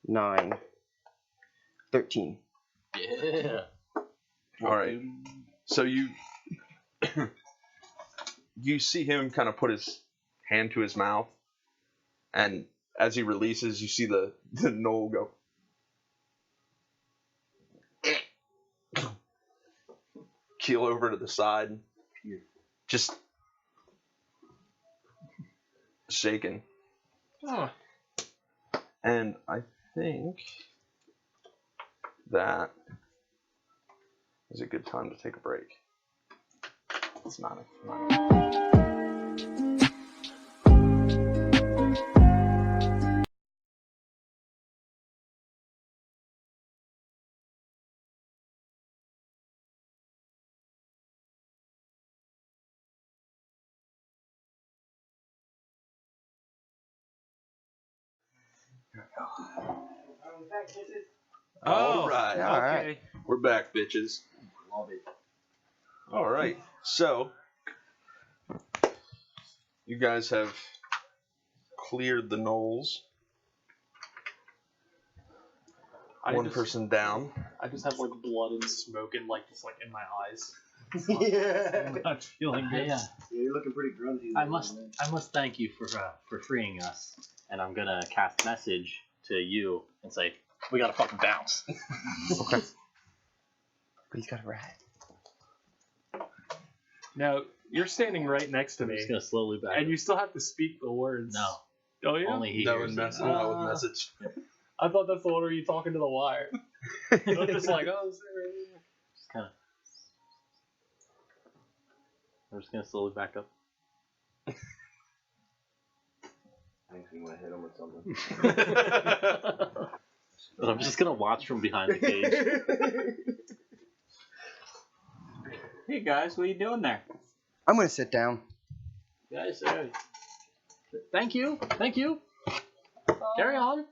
9, 13. Yeah. All right. So you you see him kind of put his hand to his mouth, and as he releases, you see the knoll go. Keel over to the side, just shaking. Oh, And I think that is a good time to take a break. It's not. All right. All right. We're back, bitches. Love it. All right. So, you guys have cleared the knolls. One person down. I just have like blood and smoke and like just like in my eyes. Yeah. I'm not feeling good. Yeah. You're looking pretty grungy. I must thank you for freeing us, and I'm gonna cast message to you and say we gotta fucking bounce. Okay. But he's got a rat. Now you're standing right next to I'm me, just gonna slowly back. and you still have to speak the words. No, Oh yeah. only he No hears one it. message. No one message. I thought that's the one where you talking to the wire. I'm just like, oh, is there any-" Just kind of. I'm just gonna slowly back up. I think you want to hit him with something. And I'm just gonna watch from behind the cage. Hey guys, what are you doing there? I'm going to sit down. Guys, thank you. Carry on.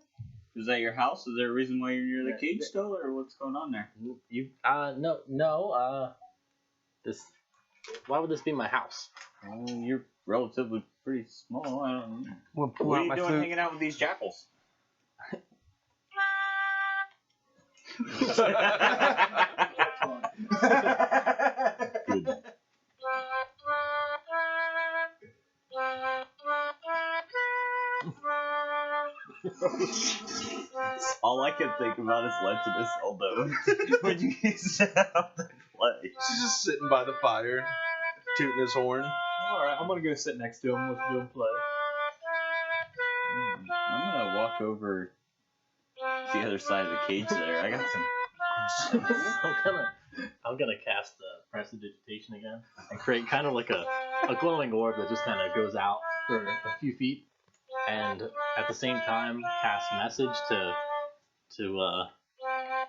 Is that your house? Is there a reason why you're near the cage still, or what's going on there? No. This. Why would this be my house? You're relatively pretty small. I don't know. We'll pull What out are you my doing flute. hanging out with these jackals? All I can think about is Legend of Zelda. When you sit out and play. He's just sitting by the fire, tooting his horn. All right, I'm gonna go sit next to him. Let's do him play. I'm gonna walk over to the other side of the cage there. I got some. I'm gonna cast the prestidigitation again and create kind of like a glowing orb that just kind of goes out for a few feet, and at the same time cast message to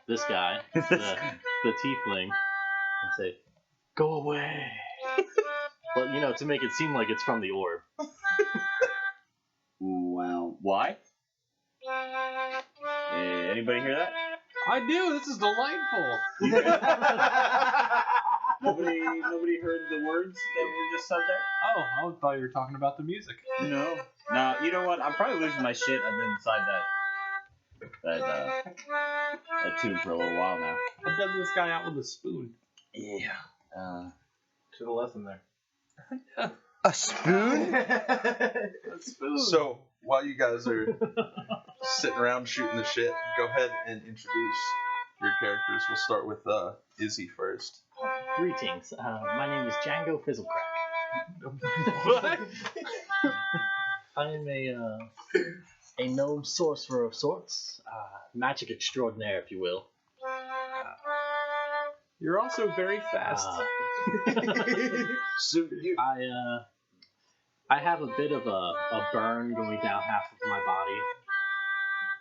this guy, the tiefling, and say, "Go away." But to make it seem like it's from the orb. Wow. Why? Anybody hear that? I do. This is delightful. Nobody heard the words that were just said there? Oh, I thought you were talking about the music. No. Now, you know what? I'm probably losing my shit. I've been inside that tube for a little while now. I dug this guy out with a spoon. Yeah. Should have left him there. A spoon? A spoon. So while you guys are sitting around shooting the shit, go ahead and introduce your characters. We'll start with Izzy first. Greetings. My name is Django Fizzlecrack. What? I am a gnome sorcerer of sorts, magic extraordinaire, if you will. You're also very fast. So you, I have a bit of a burn going down half of my body,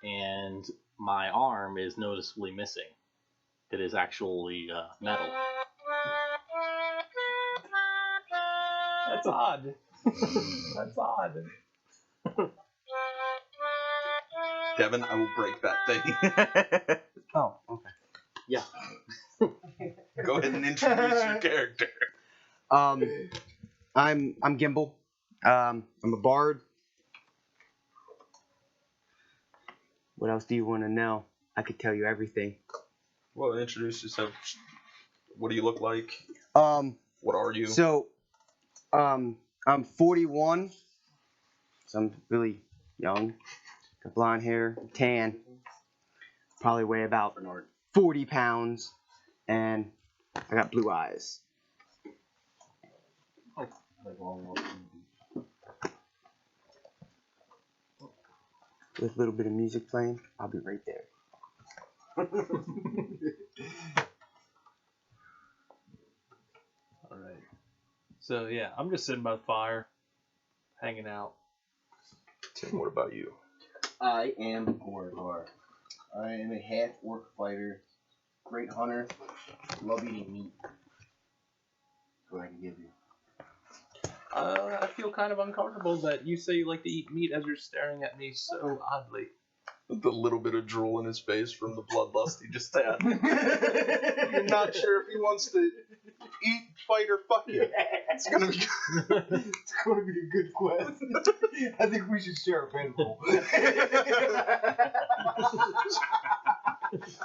and my arm is noticeably missing. It is actually metal. That's odd. That's odd. Devin, I will break that thing. Oh, okay. Yeah. Go ahead and introduce your character. I'm Gimbal. I'm a bard. What else do you want to know? I could tell you everything. Well, introduce yourself. What do you look like? What are you? So, I'm 41. So I'm really young. Got blonde hair, tan. Probably weigh about 40 pounds, and I got blue eyes. With a little bit of music playing, I'll be right there. Alright. So, yeah, I'm just sitting by the fire, hanging out. Tim, what about you? I am Gorgar. I am a half-orc fighter, great hunter, love eating meat. That's what I can give you. I feel kind of uncomfortable that you say you like to eat meat as you're staring at me so oddly. The little bit of drool in his face from the bloodlust he just had. You're not sure if he wants to eat, fight, or fuck you. It's gonna be. It's going to be a good quest. I think we should share a pinball.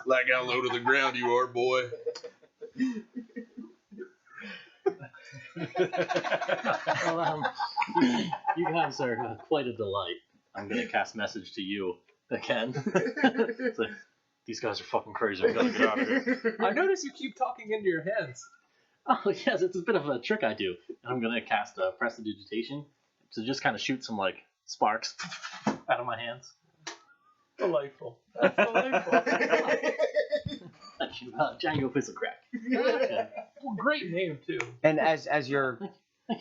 Like how low to the ground you are, boy. Well, you guys are quite a delight. I'm gonna cast message to you again. It's like, these guys are fucking crazy. I gotta get out of here. I notice you keep talking into your hands. Oh yes, it's a bit of a trick I do. And I'm gonna cast prestidigitation to just kind of shoot some like sparks out of my hands. Delightful. That's delightful. Thank you, Django Fizzlecrack. Well, great name, too. And as you're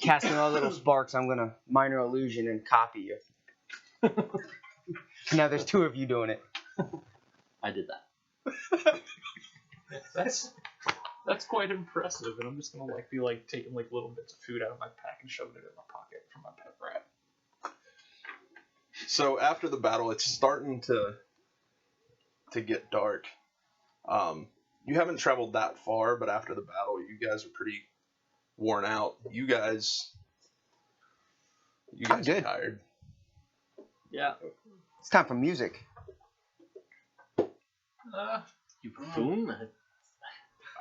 casting all little sparks, I'm gonna minor illusion and copy you. Now there's two of you doing it. I did that. That's quite impressive, and I'm just gonna be taking little bits of food out of my pack and shoving it in my pocket for my pet rat. So after the battle, it's starting to get dark. You haven't traveled that far, but after the battle, you guys are pretty worn out. You guys I'm are good. tired. Yeah. It's time for music. You buffoon.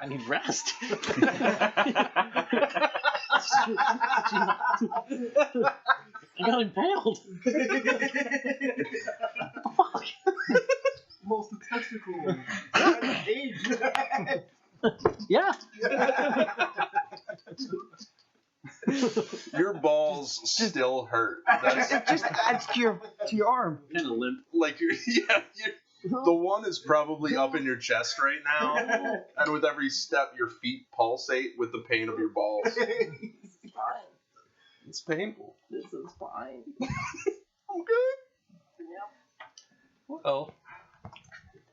I need rest. I got impaled. What the fuck? Most testicle. Yeah. Your balls still hurt. That's It just adds to your arm. Kind of limp. like the one is probably up in your chest right now, and with every step, your feet pulsate with the pain of your balls. It's fine. It's painful. This is fine. I'm good. Well,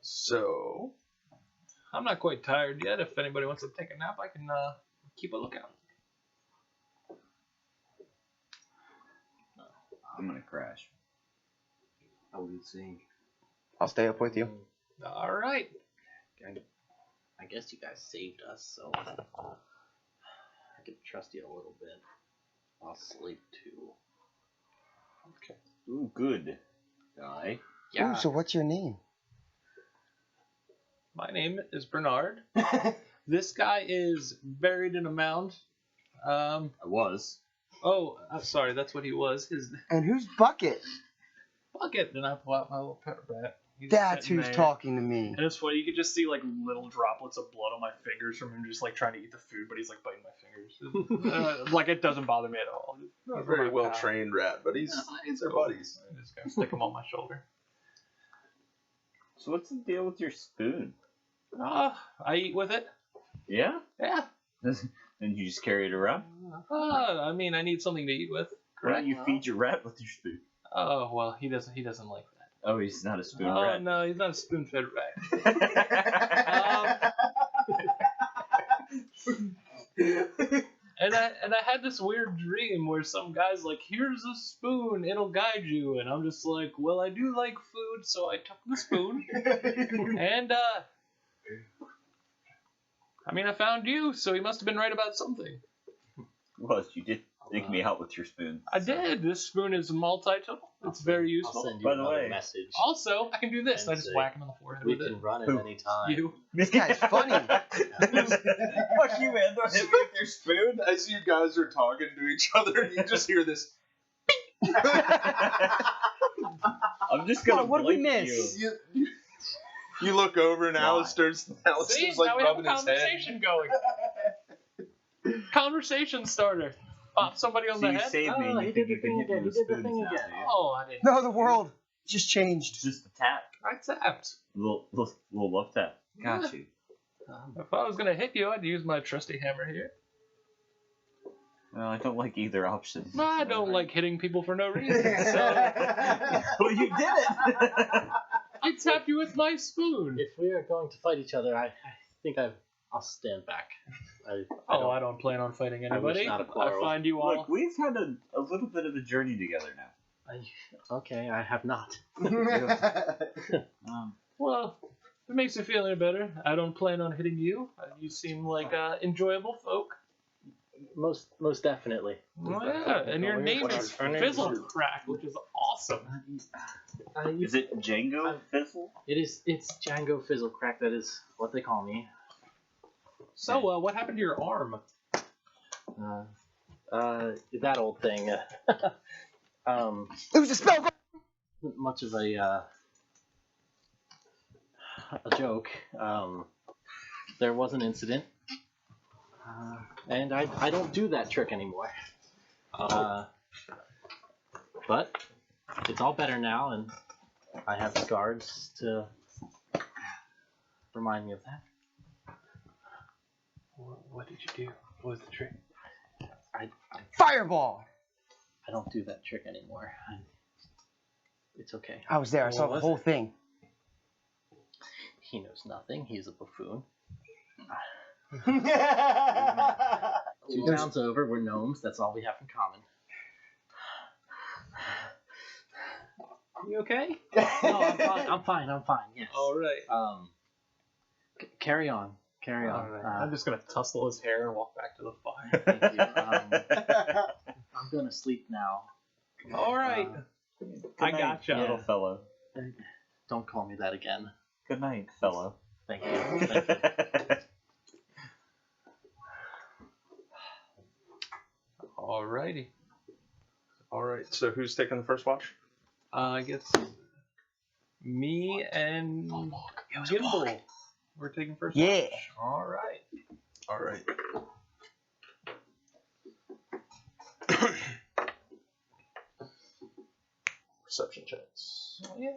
So, I'm not quite tired yet. If anybody wants to take a nap, I can keep a lookout. I'm gonna crash. I would sing. I'll stay up with you. All right. I guess you guys saved us, so I can trust you a little bit. I'll sleep too. Ooh, good. Guy. Yeah. Ooh, so what's your name? My name is Bernard. This guy is buried in a mound. I was. Oh, sorry, that's what he was. His And who's Bucket? bucket. Then I pull out my little pet rat. He's That's sitting who's there. talking to me. And it's funny, you could just see like little droplets of blood on my fingers from him just like trying to eat the food, but he's like biting my fingers. Like it doesn't bother me at all. Not a very well trained rat, but he's their buddies. I'm just gonna stick him on my shoulder. So what's the deal with your spoon? I eat with it. Yeah? Yeah. And you just carry it around? I mean, I need something to eat with. Why don't you feed your rat with your spoon? Oh well, he doesn't like that. Oh, he's not a spoon Oh rat. no, he's not a spoon-fed rat. And I had this weird dream where some guy's like, "Here's a spoon, it'll guide you," and I'm just like, "Well, I do like food, so I took the spoon." And I mean, I found you, so he must have been right about something. Well, you did take me out with your spoon. I did. This spoon is multi-tool. It's very I'll useful. send you By the another way- message. Also, I can do this. And I just say, whack him on the forehead We with can it. run at Who? any time. You. This guy's funny. Fuck you, man. Don't hit me with your spoon. As you guys are talking to each other, you just hear this. I'm just gonna What did we blink miss? you. You look over and Why? Alistair's See, like now we have a rubbing his head. conversation going. Conversation starter. Pop somebody on So the you head. saved me. Oh, and he you did think you the can thing hit me again. with He did the spoons thing now, again. do you? Oh, I didn't. No, the world just changed. Just a tap. I tapped. Little love tap. Got you. If I was gonna hit you, I'd use my trusty hammer here. Well, I don't like either option. I don't like hitting people for no reason, so Well, you did it. I tapped you with my spoon. If we are going to fight each other, I think I'll stand back. I don't plan on fighting I wish anybody. not a quarrel. find you all. Look, we've had a little bit of a journey together now. Okay, I have not. Well, if it makes you feel any better, I don't plan on hitting you. You seem like enjoyable folk. Most definitely. Well, yeah, and your name What is is- our name is- Fizzle Crack, which is awesome. Is it Django Fizzle? It's Django Fizzlecrack. That is what they call me. So, what happened to your arm? That old thing. It was a spell. Much of a joke. There was an incident, and I don't do that trick anymore. But it's all better now, and I have the guards to remind me of that. What did you do? What was the trick? Fireball. I don't do that trick anymore. It's okay. I was there. I saw What the was whole it? thing. He knows nothing. He's a buffoon. 2 towns over, we're gnomes. That's all we have in common. You okay? No, I'm fine. Yes. All right. Carry on. All right. I'm just gonna tussle his hair and walk back to the fire. Thank you. I'm gonna sleep now. All right. I gotcha. Little fellow. Don't call me that again. Good night, fellow. Thank you. Thank you. Alrighty. All right. So who's taking the first watch? I guess me and Gimbal. We're taking first. Yeah. All right. All right. Perception checks. Yay.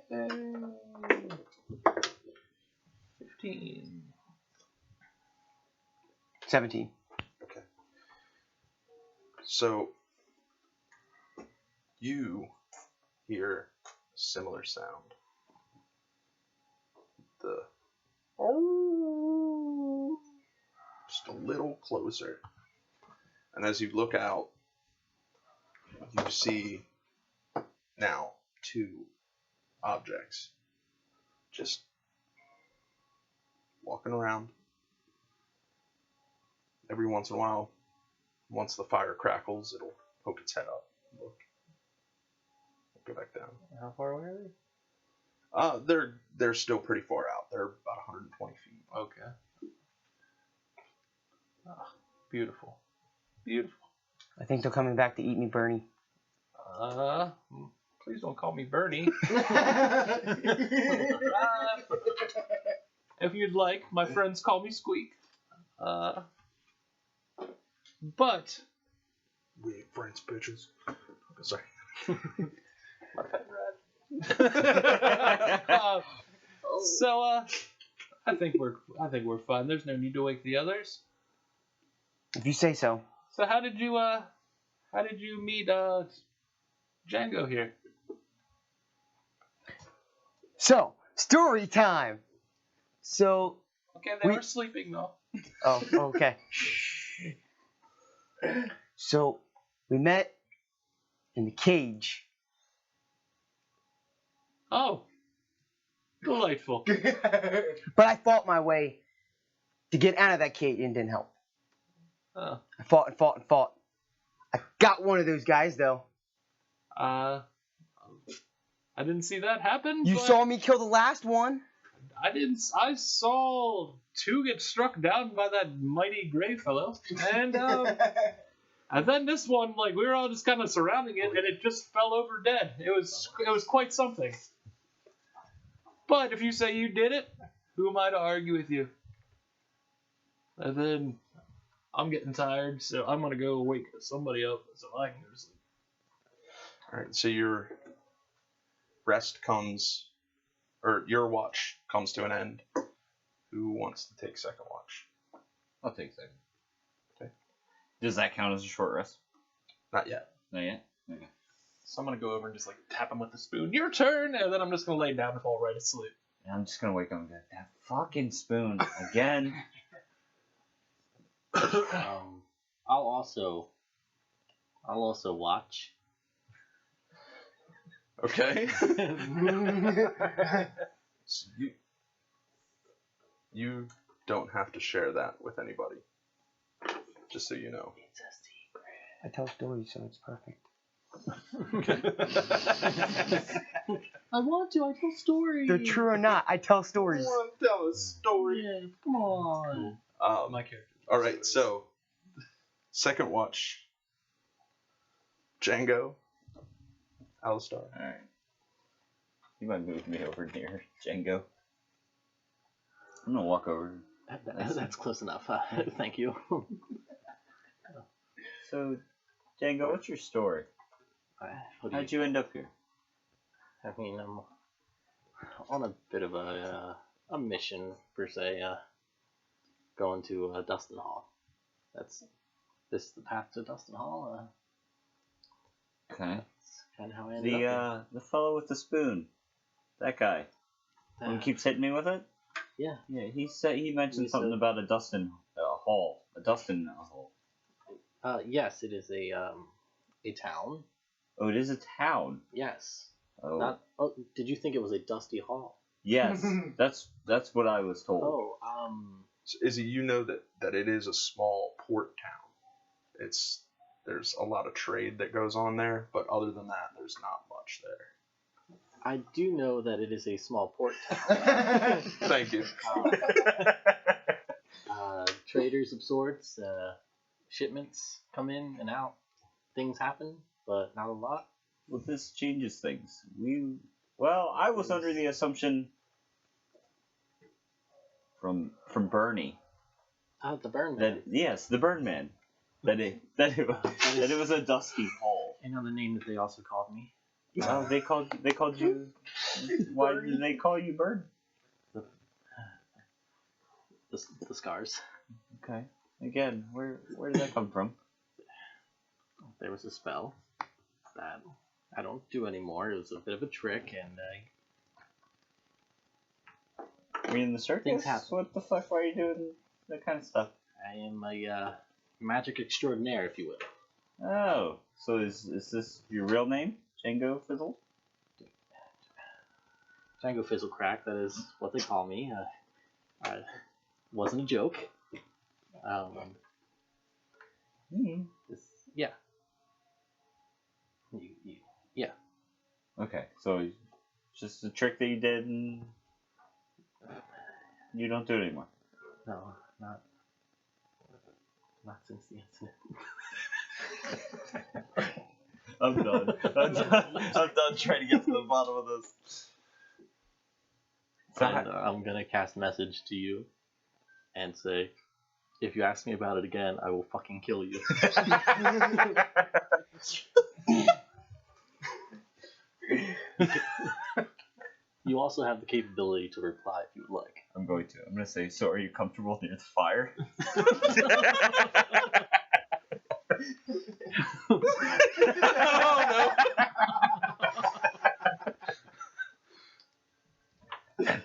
15. 17. So you hear a similar sound. The just a little closer. And as you look out, you see now 2 objects just walking around. Every once in a while, once the fire crackles, it'll poke its head up. Look. Go back down. How far away are they? They're still pretty far out. They're about 120 feet. Okay. Ah, beautiful. Beautiful. I think they're coming back to eat me, Bernie. Please don't call me Bernie. If you'd like, my friends call me Squeak. But We ain't friends, bitches. Sorry. my pet rat. So I think we're fine. There's no need to wake the others. If you say so. So how did you meet Django here? So, story time. So, Okay, they We- were sleeping though. oh, okay. So, we met in the cage. Oh, delightful. But I fought my way to get out of that cage and it didn't help. Oh. I fought and fought and fought. I got one of those guys though. I didn't see that happen. You but saw me kill the last one. I didn't. I saw two get struck down by that mighty gray fellow, and then this one, like we were all just kind of surrounding it, and it just fell over dead. It was quite something. But if you say you did it, who am I to argue with you? And then I'm getting tired, so I'm gonna go wake somebody up so I can go to sleep. All right, so your rest comes, or your watch comes to an end. Who wants to take second watch? I'll take a second. Okay. Does that count as a short rest? Not yet. Not yet? Okay. So I'm gonna go over and just like tap him with the spoon. Your turn, and then I'm just gonna lay down and fall right asleep. And I'm just gonna wake up and go, that fucking spoon again. I'll also watch. Okay. So you don't have to share that with anybody. Just so you know. It's a secret. I tell stories, so it's perfect. I want to. I tell stories. They're true or not, I tell stories. Tell a story. Yeah, come on. My character. All right, so second watch. Django. Alistar. Alright. You might move me over near Django. I'm gonna walk over. That's close enough. Thank you. So, Django, what's your story? How'd you end up here? I mean, I'm on a bit of a mission per se. Going to Dustin Hall. This is the path to Dustin Hall. Okay. That's kind of how I ended up. The fellow with the spoon. That guy. Here. Who keeps hitting me with it? Yeah. Yeah, he mentioned He something said- about a Dustin hall. A Dustin hall. Yes, it is a town. Oh, it is a town. Yes. Oh. Not. Oh, did you think it was a dusty hall? Yes. that's what I was told. Oh, So, Izzy, you know that it is a small port town. There's a lot of trade that goes on there, but other than that, there's not much there. I do know that it is a small port town. Thank you. Traders of sorts, shipments come in and out. Things happen, but not a lot. Well, this changes things. I was under the assumption from Bernie The burn man. that yes, the Burn Man, that it was a dusty hall. Another name that they also called me. Oh, they called you. Why did they call you Burn? The scars. Okay. Again, where did that come from? There was a spell that I don't do anymore. It was a bit of a trick, and I mean, the circus. Things happen. What the fuck? Why are you doing that kind of stuff? I am a magic extraordinaire, if you will. Oh, so is this your real name, Django Fizzle? Django Fizzlecrack, that is what they call me. Wasn't a joke. Yeah. Yeah. Okay, so it's just a trick that you did, and you don't do it anymore. No, not since the incident. I'm done. I'm done trying to get to the bottom of this. And I'm gonna cast message to you and say, if you ask me about it again, I will fucking kill you. You also have the capability to reply if you would like. I'm going to. I'm going to say, so are you comfortable near the fire? Oh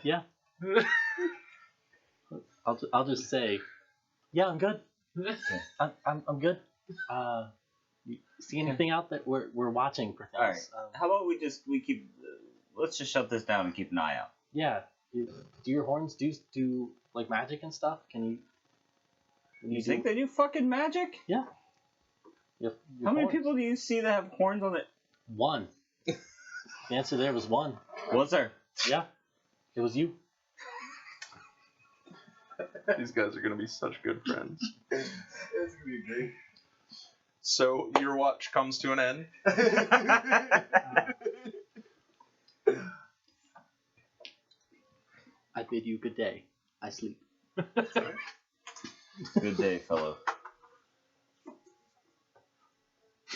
Yeah. I'll just say, yeah, I'm good. I'm good. You see anything out that we're watching for things? Alright. How about we keep, let's just shut this down and keep an eye out. Yeah. Do your horns do like magic and stuff? Can You think they do fucking magic? Your How many horns. people do you see that have horns on it? One. The answer there was one. Was there? Yeah. It was you. no. These guys are gonna be such good friends. It's gonna be great. So your watch comes to an end. I bid you good day. I sleep. Good day, fellow.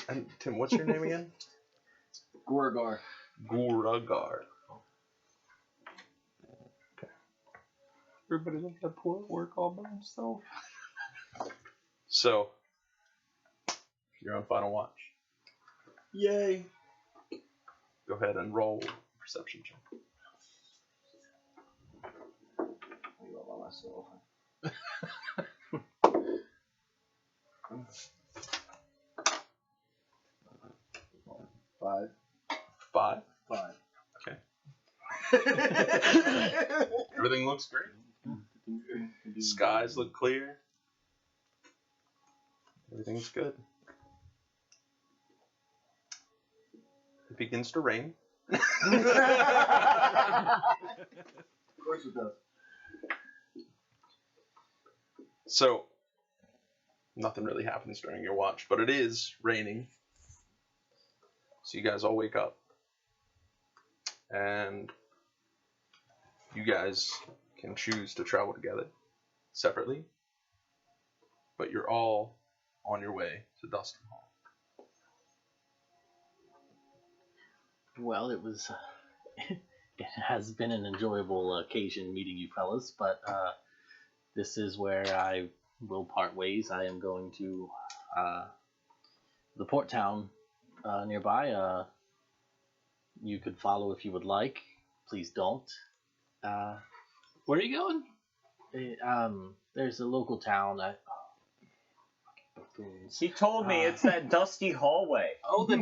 And Tim, what's your name again? Gorgar. Guragar. Everybody let that poor work all by himself. So you're on final watch. Yay. Go ahead and roll a perception check. I go by myself. 5. 5. 5. Everything looks great. Skies look clear. Everything's good. It begins to rain. Of course it does. So, nothing really happens during your watch, but it is raining. So you guys all wake up. And you guys can choose to travel together separately. But you're all on your way to Dustin Hall. Well, it was. It has been an enjoyable occasion meeting you fellas, but this is where I will part ways. I am going to the port town nearby. You could follow if you would like. Please don't. Where are you going? There's a local town. He told me it's that dusty hallway. Oh, the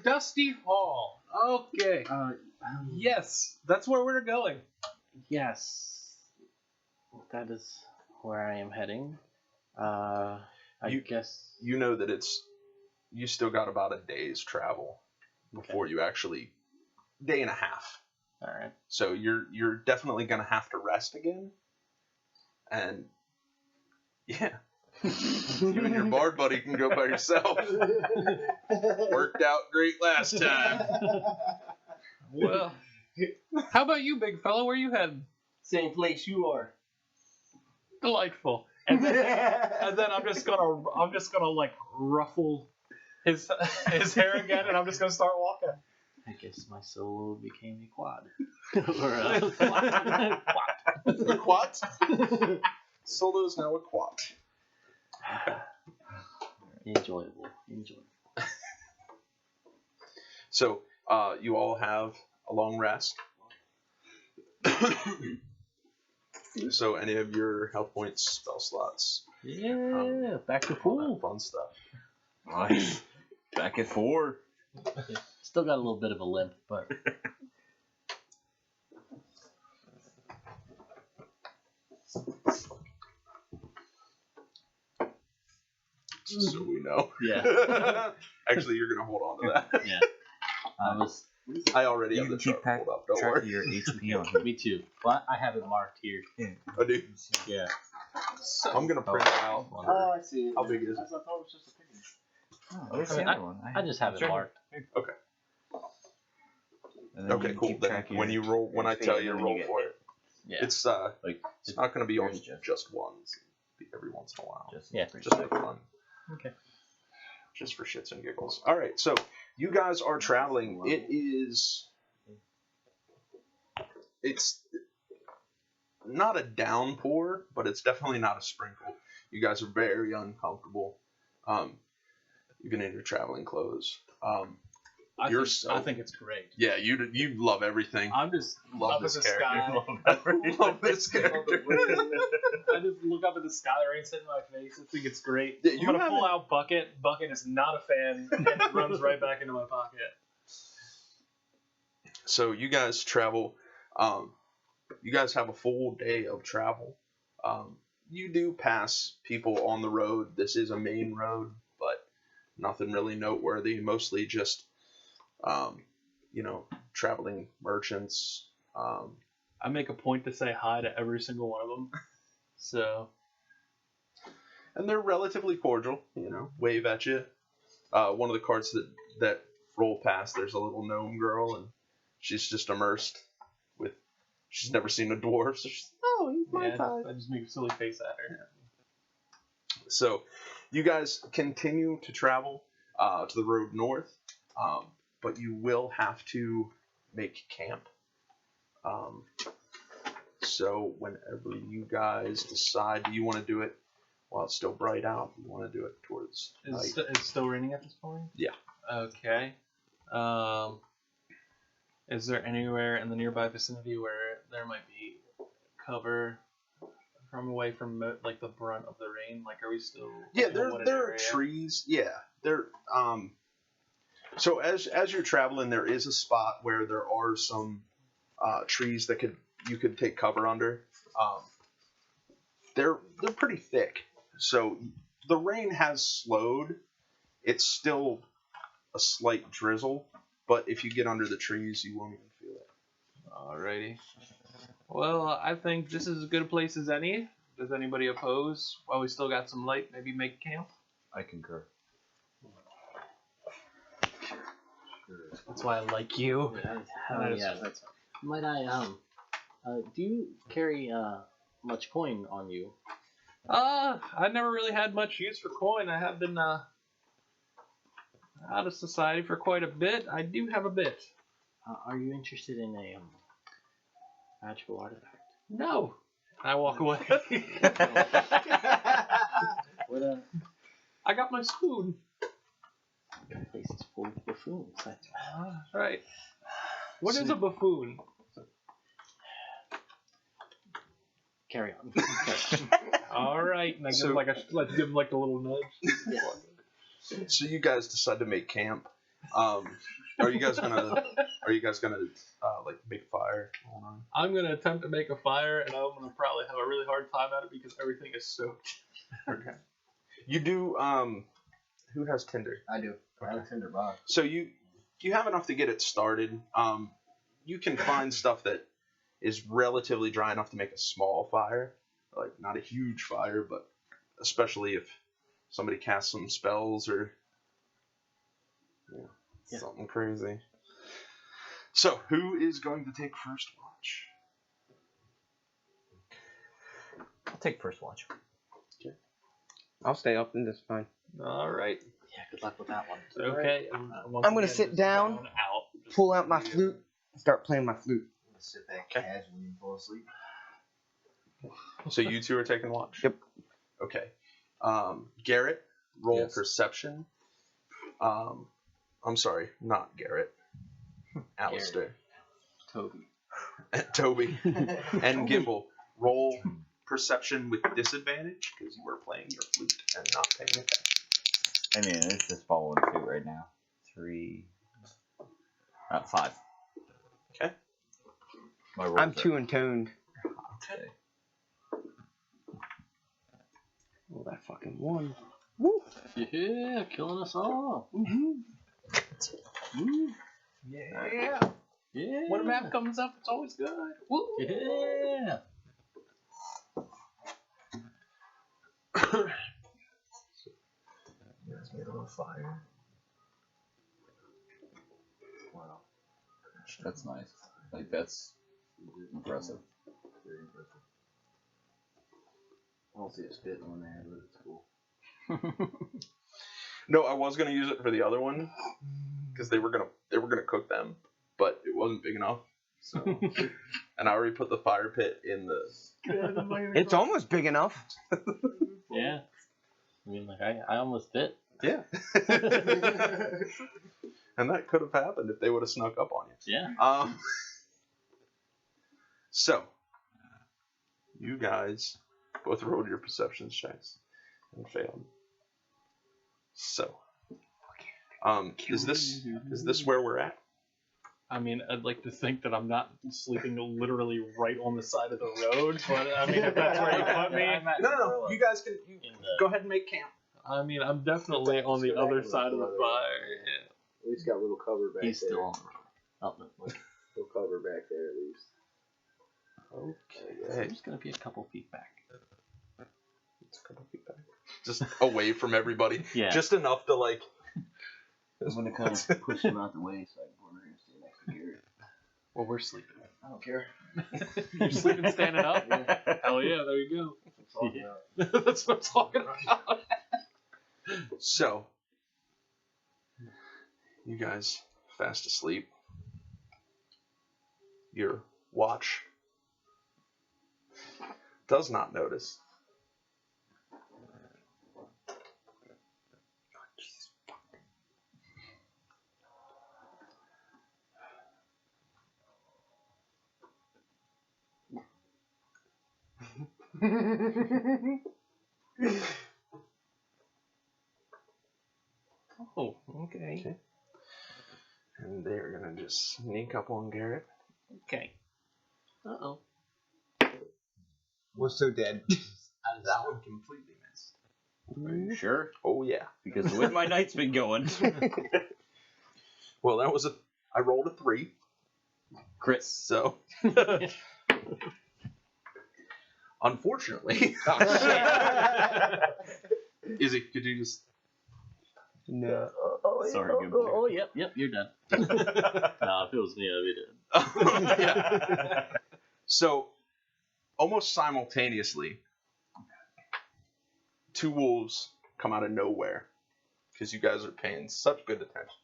Dusty Hall. Okay. Yes, that's where we're going. Yes, that is where I am heading. I guess. You know that you still got about a day's travel before you actually, day and a half. All right. So you're definitely gonna have to rest again. And yeah, you and your bard buddy can go by yourself. Worked out great last time. Well, how about you, big fella? Where you heading? Same place you are. Delightful. And then I'm just gonna like ruffle his hair again, and I'm just gonna start walking. I guess my solo became a quad. Or quad. A quat? Solo is now a quat. Enjoyable. So you all have a long rest. So any of your health points, spell slots, Yeah, back to all that pool. fun stuff. Nice. Back at 4. Still got a little bit of a limp, but Just so we know. yeah, Actually, you're gonna hold on to that. yeah. I already have the chart pulled up. Don't worry. your HP on Me too. But I have it marked here. I do. Yeah. I'm gonna print it out. Oh, I see. How big is it? I thought it was just a picture. Where's the other one? I just have it marked. And then Okay, you cool. keep Then track of when your- you roll, when your I tell fate, you to and then roll get for hit. it, Yeah. it's Like it's not going to be on yours, Jeff. just ones. It'll be every once in a while. Yeah. Just for fun. Okay. Just for shits and giggles. All right, so you guys are traveling. It's not a downpour, but it's definitely not a sprinkle. You guys are very uncomfortable, even in your traveling clothes. I You're think it's great. Yeah, you love everything. I'm just Love up this at the character. sky. Love this character. I just look up at the sky, the rain's hitting my face. I think it's great. Yeah, I'm you gonna haven't- pull out Bucket. Bucket is not a fan and runs right back into my pocket. So you guys travel. You guys have a full day of travel. You do pass people on the road. This is a main road, but nothing really noteworthy. Mostly just, traveling merchants. I make a point to say hi to every single one of them. So And they're relatively cordial. Wave at you. One of the carts that roll past, there's a little gnome girl, and she's just immersed with. She's never seen a dwarf, so she's he's my size. I just make a silly face at her. So, you guys continue to travel to the road north, but you will have to make camp. So, whenever you guys decide, do you want to do it while it's still bright out? Do you want to do it towards night? It's still raining at this point? Yeah. Okay. Is there anywhere in the nearby vicinity where there might be cover away from like the brunt of the rain? Like, are we still? Yeah, in a there wooded are area? trees. Yeah, there. So as you're traveling, there is a spot where there are some trees that you could take cover under. They're pretty thick, so the rain has slowed. It's still a slight drizzle, but if you get under the trees, you won't even feel it. Alrighty. Well, I think this is as good a place as any. Does anybody oppose? While we still got some light, maybe make camp. I concur. That's why I like you. Yeah, that's. Might I do you carry much coin on you? I never really had much use for coin. I have been out of society for quite a bit. I do have a bit. Are you interested in a magical artifact? No. I walk away. What I got my spoon. place is full of buffoons. That's Right. What is a buffoon? Carry on. All right. And I give So- him let's give him like a little nudge. So you guys decide to make camp. Are you guys gonna like make a fire? Hold on. I'm gonna attempt to make a fire, and I'm gonna probably have a really hard time at it because everything is soaked. Okay. You do. Who has Tinder? I do. I have a Tinder box. So you have enough to get it started. You can find stuff that is relatively dry enough to make a small fire, like not a huge fire, but especially if somebody casts some spells or Yeah. something crazy. So who is going to take first watch? I'll take first watch. I'll stay up and that's fine. All right. Yeah, good luck with that one. Okay. I'm gonna sit down, pull out my flute, and start playing my flute. I'm gonna sit back casually and fall asleep. So you two are taking watch? Yep. Okay. Garrett, roll Yes. perception. I'm sorry, not Garrett. Alistair. Toby. Toby. And Gimbal, roll perception with disadvantage because you were playing your flute and not paying attention. I mean, it's just following suit right now. 3. 5. Okay. My rolls I'm are- too intoned. Okay. Oh, that fucking one. Yeah, killing us all. Yeah. Yeah. When a map comes up, it's always good. Woo. Yeah. fire. Wow. That's nice. Like, that's impressive. Very impressive. I don't see it spitting on there, but it's cool. No, I was gonna use it for the other one because they were gonna cook them, but it wasn't big enough. So, and I already put the fire pit in the. It's almost big enough. Yeah. I mean, like, I almost fit. Yeah. And that could have happened if they would have snuck up on you. Yeah. So, you guys both rolled your perception checks and failed. So, is this where we're at? I mean, I'd like to think that I'm not sleeping literally right on the side of the road, but I mean, if that's where you put me, No. You guys can go ahead and make camp. I mean, I'm definitely on the other side of the fire. Yeah. At least got a little cover back He's there. still on the road. Oh, no. Little cover back there at least. So I'm just going to be a couple feet back. It's a couple feet back. Just away from everybody. Yeah. Just enough to like. I'm gonna kind of push him out the way so I can go over here and stay next to Garrett. Well, we're sleeping. I don't care. You're sleeping standing up? Hell yeah, there you go. That's what I'm talking about. So, you guys fast asleep. Your watch does not notice. Oh, okay. And they're gonna just sneak up on Garrett. Okay. Uh-oh. We're so dead. That one completely missed. Are you sure? Oh yeah. Because the way my night's been going. Well, I rolled a 3. Crit. So. Unfortunately. Izzy, could you just. No. Sorry, good boy. Oh, yep, you're done. No, if it was me, I'd be dead. Yeah. So, almost simultaneously, 2 wolves come out of nowhere because you guys are paying such good attention.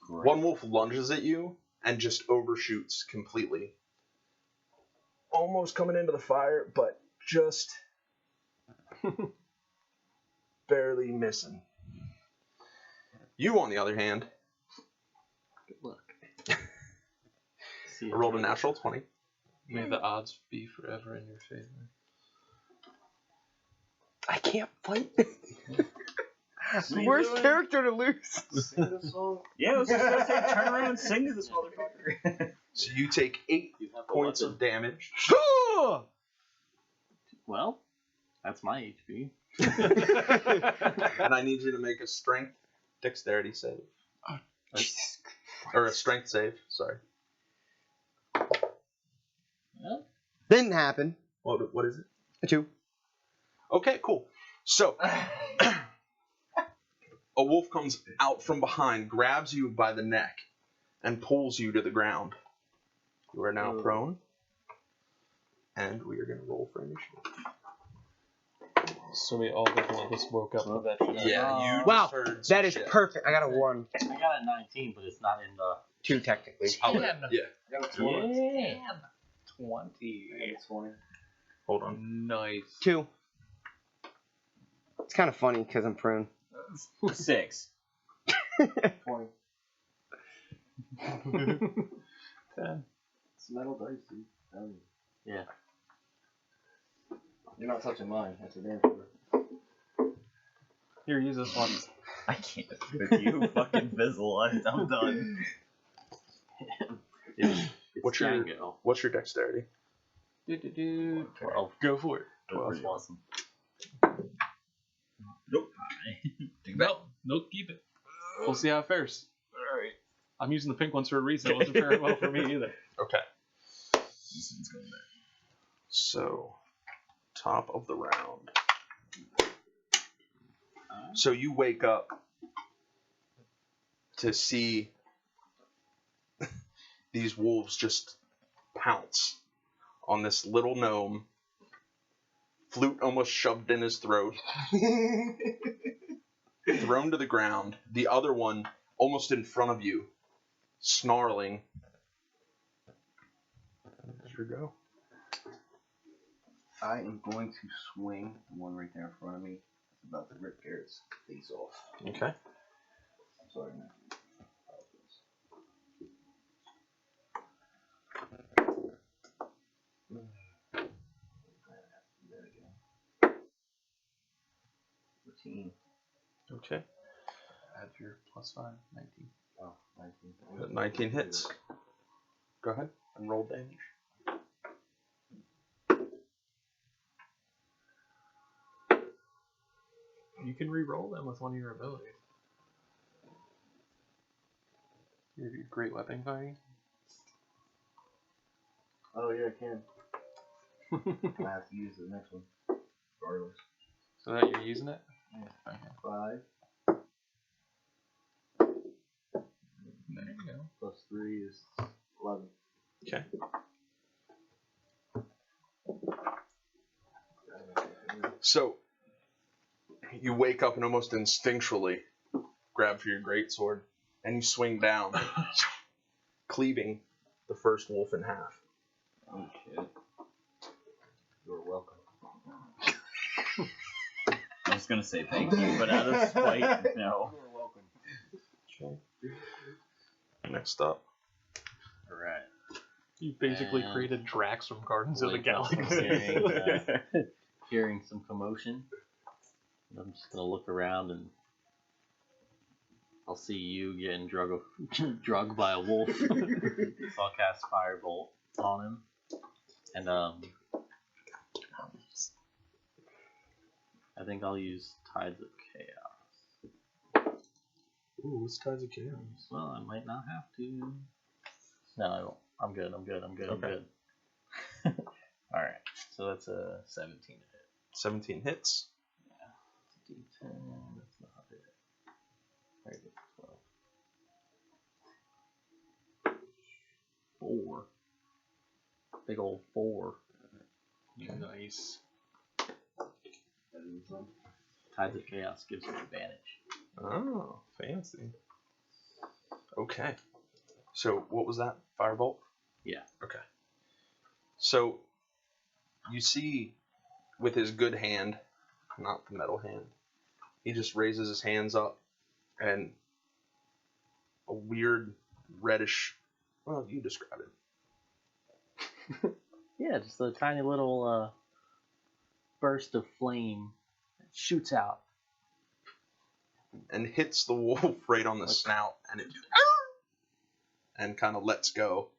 Great. One wolf lunges at you and just overshoots completely. Almost coming into the fire, but just barely missing. You, on the other hand, Good luck. I rolled a natural 20. May the odds be forever in your favor. I can't fight. Worst character to lose. Yeah, I was just gonna say, turn around and sing to this motherfucker. So you take 8 points of damage. Well, that's my HP. And I need you to make a strength dexterity save. Jesus. Or a strength save, sorry. Yeah. Didn't happen. What is it? A 2. Okay, cool. So, a wolf comes out from behind, grabs you by the neck, and pulls you to the ground. You are now prone, and we are going to roll for initiative. So we all definitely just woke up with that shit. Yeah, you Wow, just heard some that is shit. perfect. I got a 1. I got a 19, but it's not in the... 2 technically. Yeah. Got a 20. Yeah. 20. I got a 20. Hold on. Nice. 2. It's kind of funny because I'm prone. 6. 20. 10. It's metal dice, dude. Yeah. You're not touching mine. That's a damn sure. Here, use this one. I can't with you. Fucking fizzle. I'm done. It's What's your- Django. What's your dexterity? 12. Go for it. That's awesome. Nope. Nope, keep it. We'll see how it fares. Alright. I'm using the pink ones for a reason. It wasn't very well for me either. Okay. This one's going back. So, top of the round. So you wake up to see these wolves just pounce on this little gnome, flute almost shoved in his throat, thrown to the ground, the other one almost in front of you, snarling. There's your go. I am going to swing the one right there in front of me. It's about to rip Garrett's face off. Okay. I'm sorry, man. There we go. 14. Okay. Add your +5, 19. Oh, 19. 19 hits. Go ahead and roll damage. You can re-roll them with one of your abilities. Your great weapon fighting. Oh, yeah, I can. I have to use the next one. Regardless. So that you're using it? Yeah. Okay. 5. There you go. Plus 3 is 11. Okay. So, you wake up and almost instinctually grab for your greatsword, and you swing down, cleaving the first wolf in half. Oh, shit. You're welcome. I was gonna say thank you, but out of spite, no. You're welcome. Okay. Next up. Alright. You basically And created Drax from Guardians of the wake up from Galaxy. hearing some commotion. I'm just gonna look around and I'll see you getting drugged by a wolf. So I'll cast Firebolt on him. And I think I'll use Tides of Chaos. Ooh, what's Tides of Chaos? Well, I might not have to. No, I won't. I'm good. Okay. Alright, so that's a 17 to hit. 17 hits. D10, that's not it. Right, 12. 4. Big old 4. Nice. Tides of Chaos gives me advantage. Oh, fancy. Okay. So, what was that? Firebolt? Yeah. Okay. So, you see with his good hand, not the metal hand, he just raises his hands up and a weird reddish, well, you describe it. Yeah, just a tiny little burst of flame that shoots out. And hits the wolf right on the snout, and it and kind of lets go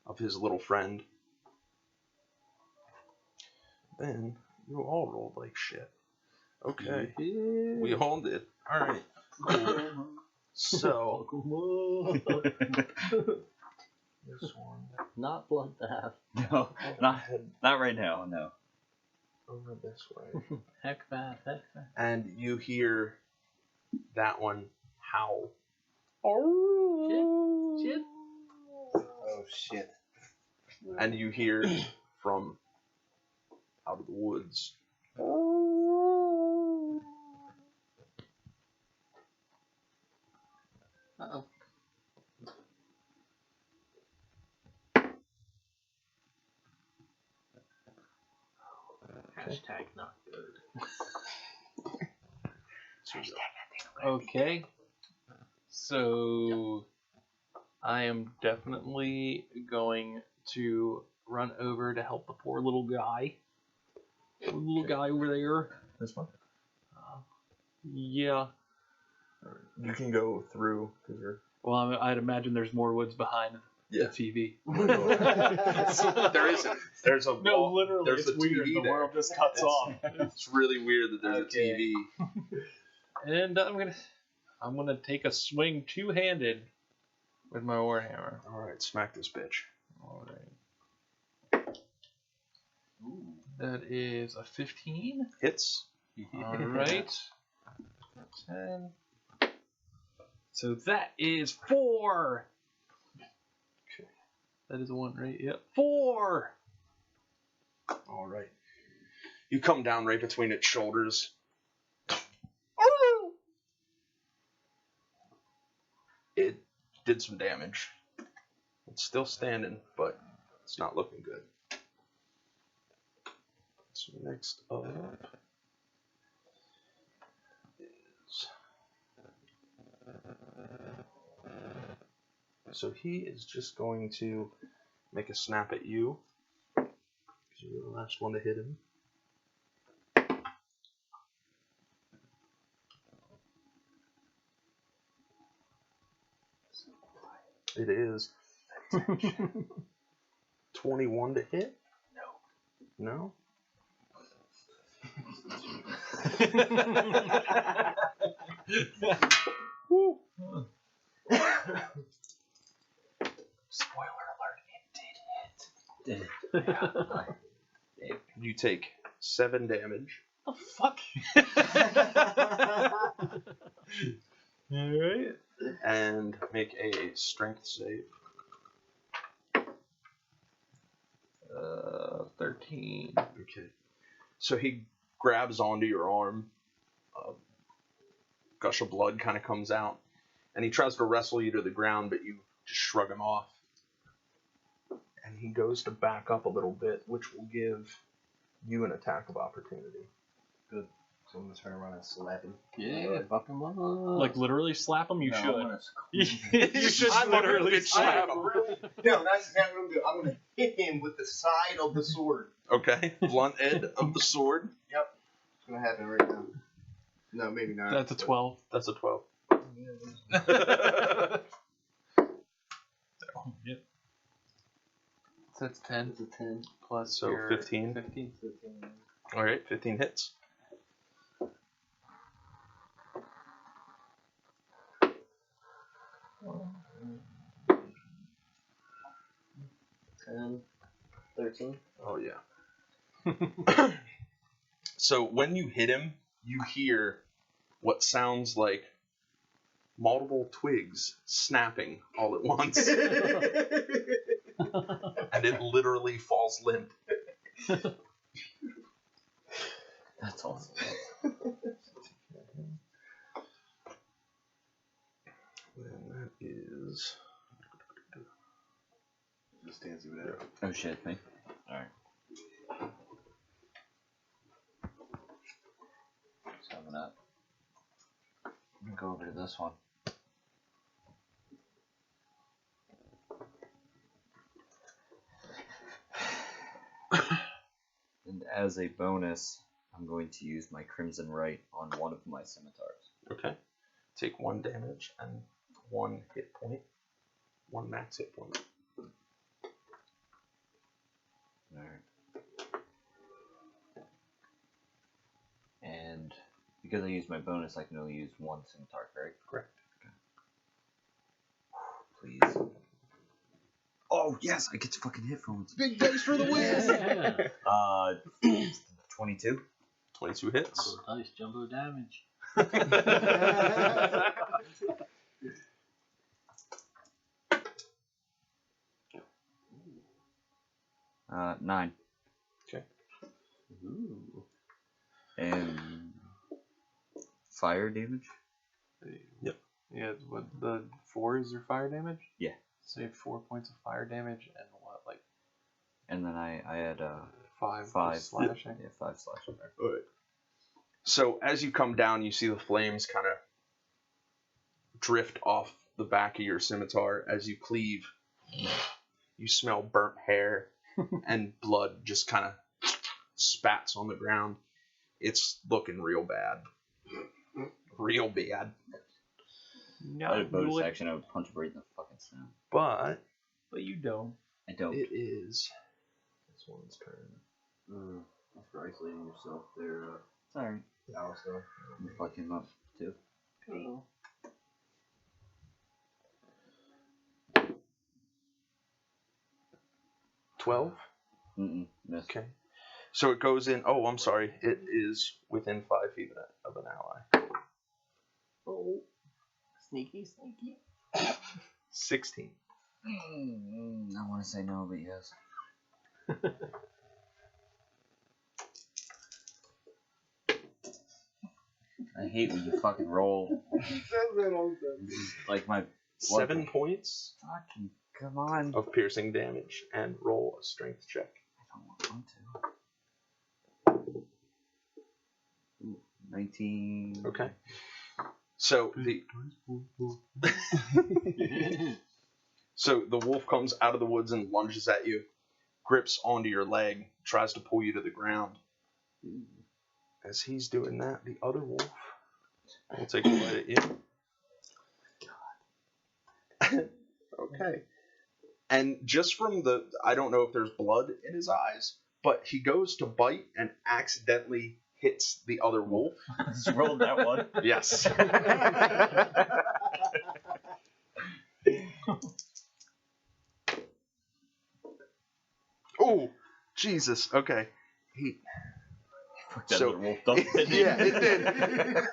of his little friend. Then you all rolled like shit. Okay, we all did. All right, cool. So this one Not bloodbath. No, not right now. No. over this way, Heck bath. and you hear that one howl. Shit. Oh, shit. And you hear from out of the woods. Uh-oh. Hashtag not good. Okay. So I am definitely going to run over to help the poor little guy. Little guy over there. This one? Yeah. You can go through because you're. Well, I'd imagine there's more woods behind Yeah. the TV. There isn't. There's a No, wall. literally, There's it's a weird. TV The there. world just cuts off. It's really weird that there's Okay. a TV. And I'm gonna take a swing two-handed with my warhammer. All right, smack this bitch. All right. That is a 15. Hits. All right. 10. So that is 4. Okay. That is a 1, right? Yep. 4. All right. You come down right between its shoulders. It did some damage. It's still standing, but it's not looking good. So next up is... So he is just going to make a snap at you. Because you're the last one to hit him. It is 21 to hit? No. Woo. Spoiler alert, it did hit. You take 7 damage. The fuck? Alright. And make a strength save. 13. Okay. So he grabs onto your arm. A gush of blood kind of comes out. And he tries to wrestle you to the ground, but you just shrug him off. And he goes to back up a little bit, which will give you an attack of opportunity. Good. So I'm gonna turn around and slap him. Yeah, fuck him up. Like literally slap him? You No, I'm should. gonna You should literally slap him. No, that's exactly what I'm doing. I'm gonna hit him with the side of the sword. Okay. Blunt end of the sword. It's gonna happen right now. No, maybe not. That's a 12. That's a 12. Yep. So that's 10 It's a 10. plus So your 15. 15. Alright, 15 hits. Ten, 13. Oh, yeah. So when you hit him, you hear what sounds like multiple twigs snapping all at once. And it literally falls limp. That's awesome. And that is... Just dance with that. Oh shit, me. Alright. So I'm gonna go over to this one. And as a bonus, I'm going to use my Crimson Right on one of my scimitars. Okay. Take 1 damage and 1 hit point. 1 max hit point. Alright. And because I used my bonus, I can only use 1 scimitar, correct? Correct. Okay. Please. Oh, yes! I get to fucking hit for once. Big dice for the win! 22. 22 hits. Jumbo dice, jumbo damage. 9. Okay. Ooh. And fire damage? Yep. Yeah, what the 4 is your fire damage? Yeah. So you have 4 points of fire damage and what, like And then I had 5 5 slashing? Yeah, 5 slashing. Alright. So as you come down, you see the flames kind of drift off the back of your scimitar as you cleave. You smell burnt hair and blood just kind of spats on the ground. It's looking real bad. Real bad. I had a bonus action, I would punch right in the fucking snout. But But you don't. I don't. it is this one's turn. That's for isolating yourself there, It's alright. Alistair. I'm gonna fuck him up too. Cool. 12? Miss. Okay. So it goes in. Oh, I'm sorry. It is within 5 feet of an ally. Oh. Sneaky, sneaky. 16. I want to say no, but yes. I hate when you fucking roll. Like my 7 points fucking come on. of piercing damage and roll a strength check. I don't want to. Ooh, 19. Okay. So the so the wolf comes out of the woods and lunges at you, grips onto your leg, tries to pull you to the ground. As he's doing that, the other wolf will take a bite at you. God. Okay. And just from I don't know if there's blood in his eyes, but he goes to bite and accidentally hits the other wolf. Just rolled that one. Yes. Oh, Jesus. Okay. That other wolf dump it. Yeah, it did.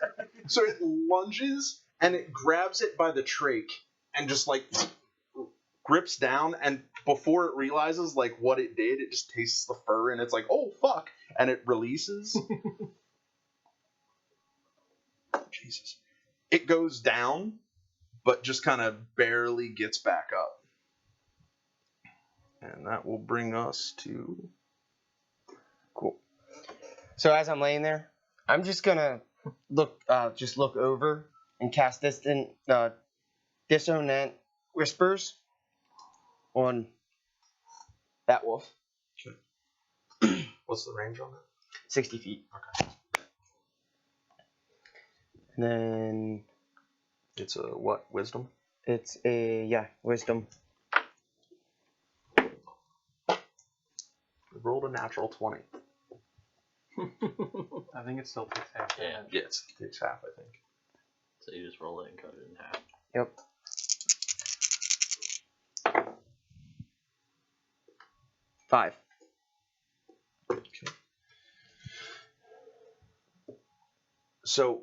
So it lunges and it grabs it by the trach and just like grips down, and before it realizes like what it did, it just tastes the fur and it's like, oh fuck, and it releases. Jesus. It goes down, but just kind of barely gets back up. And that will bring us to... Cool. So as I'm laying there, I'm just gonna look over and cast dissonant whispers on that wolf. Okay. What's the range on that? 60 feet. Okay. And then It's a what? Wisdom? it's a wisdom. We rolled a natural 20. I think it still takes half. Yeah. Yes, it takes half, I think. So you just roll it and cut it in half. Yep. 5. Okay. So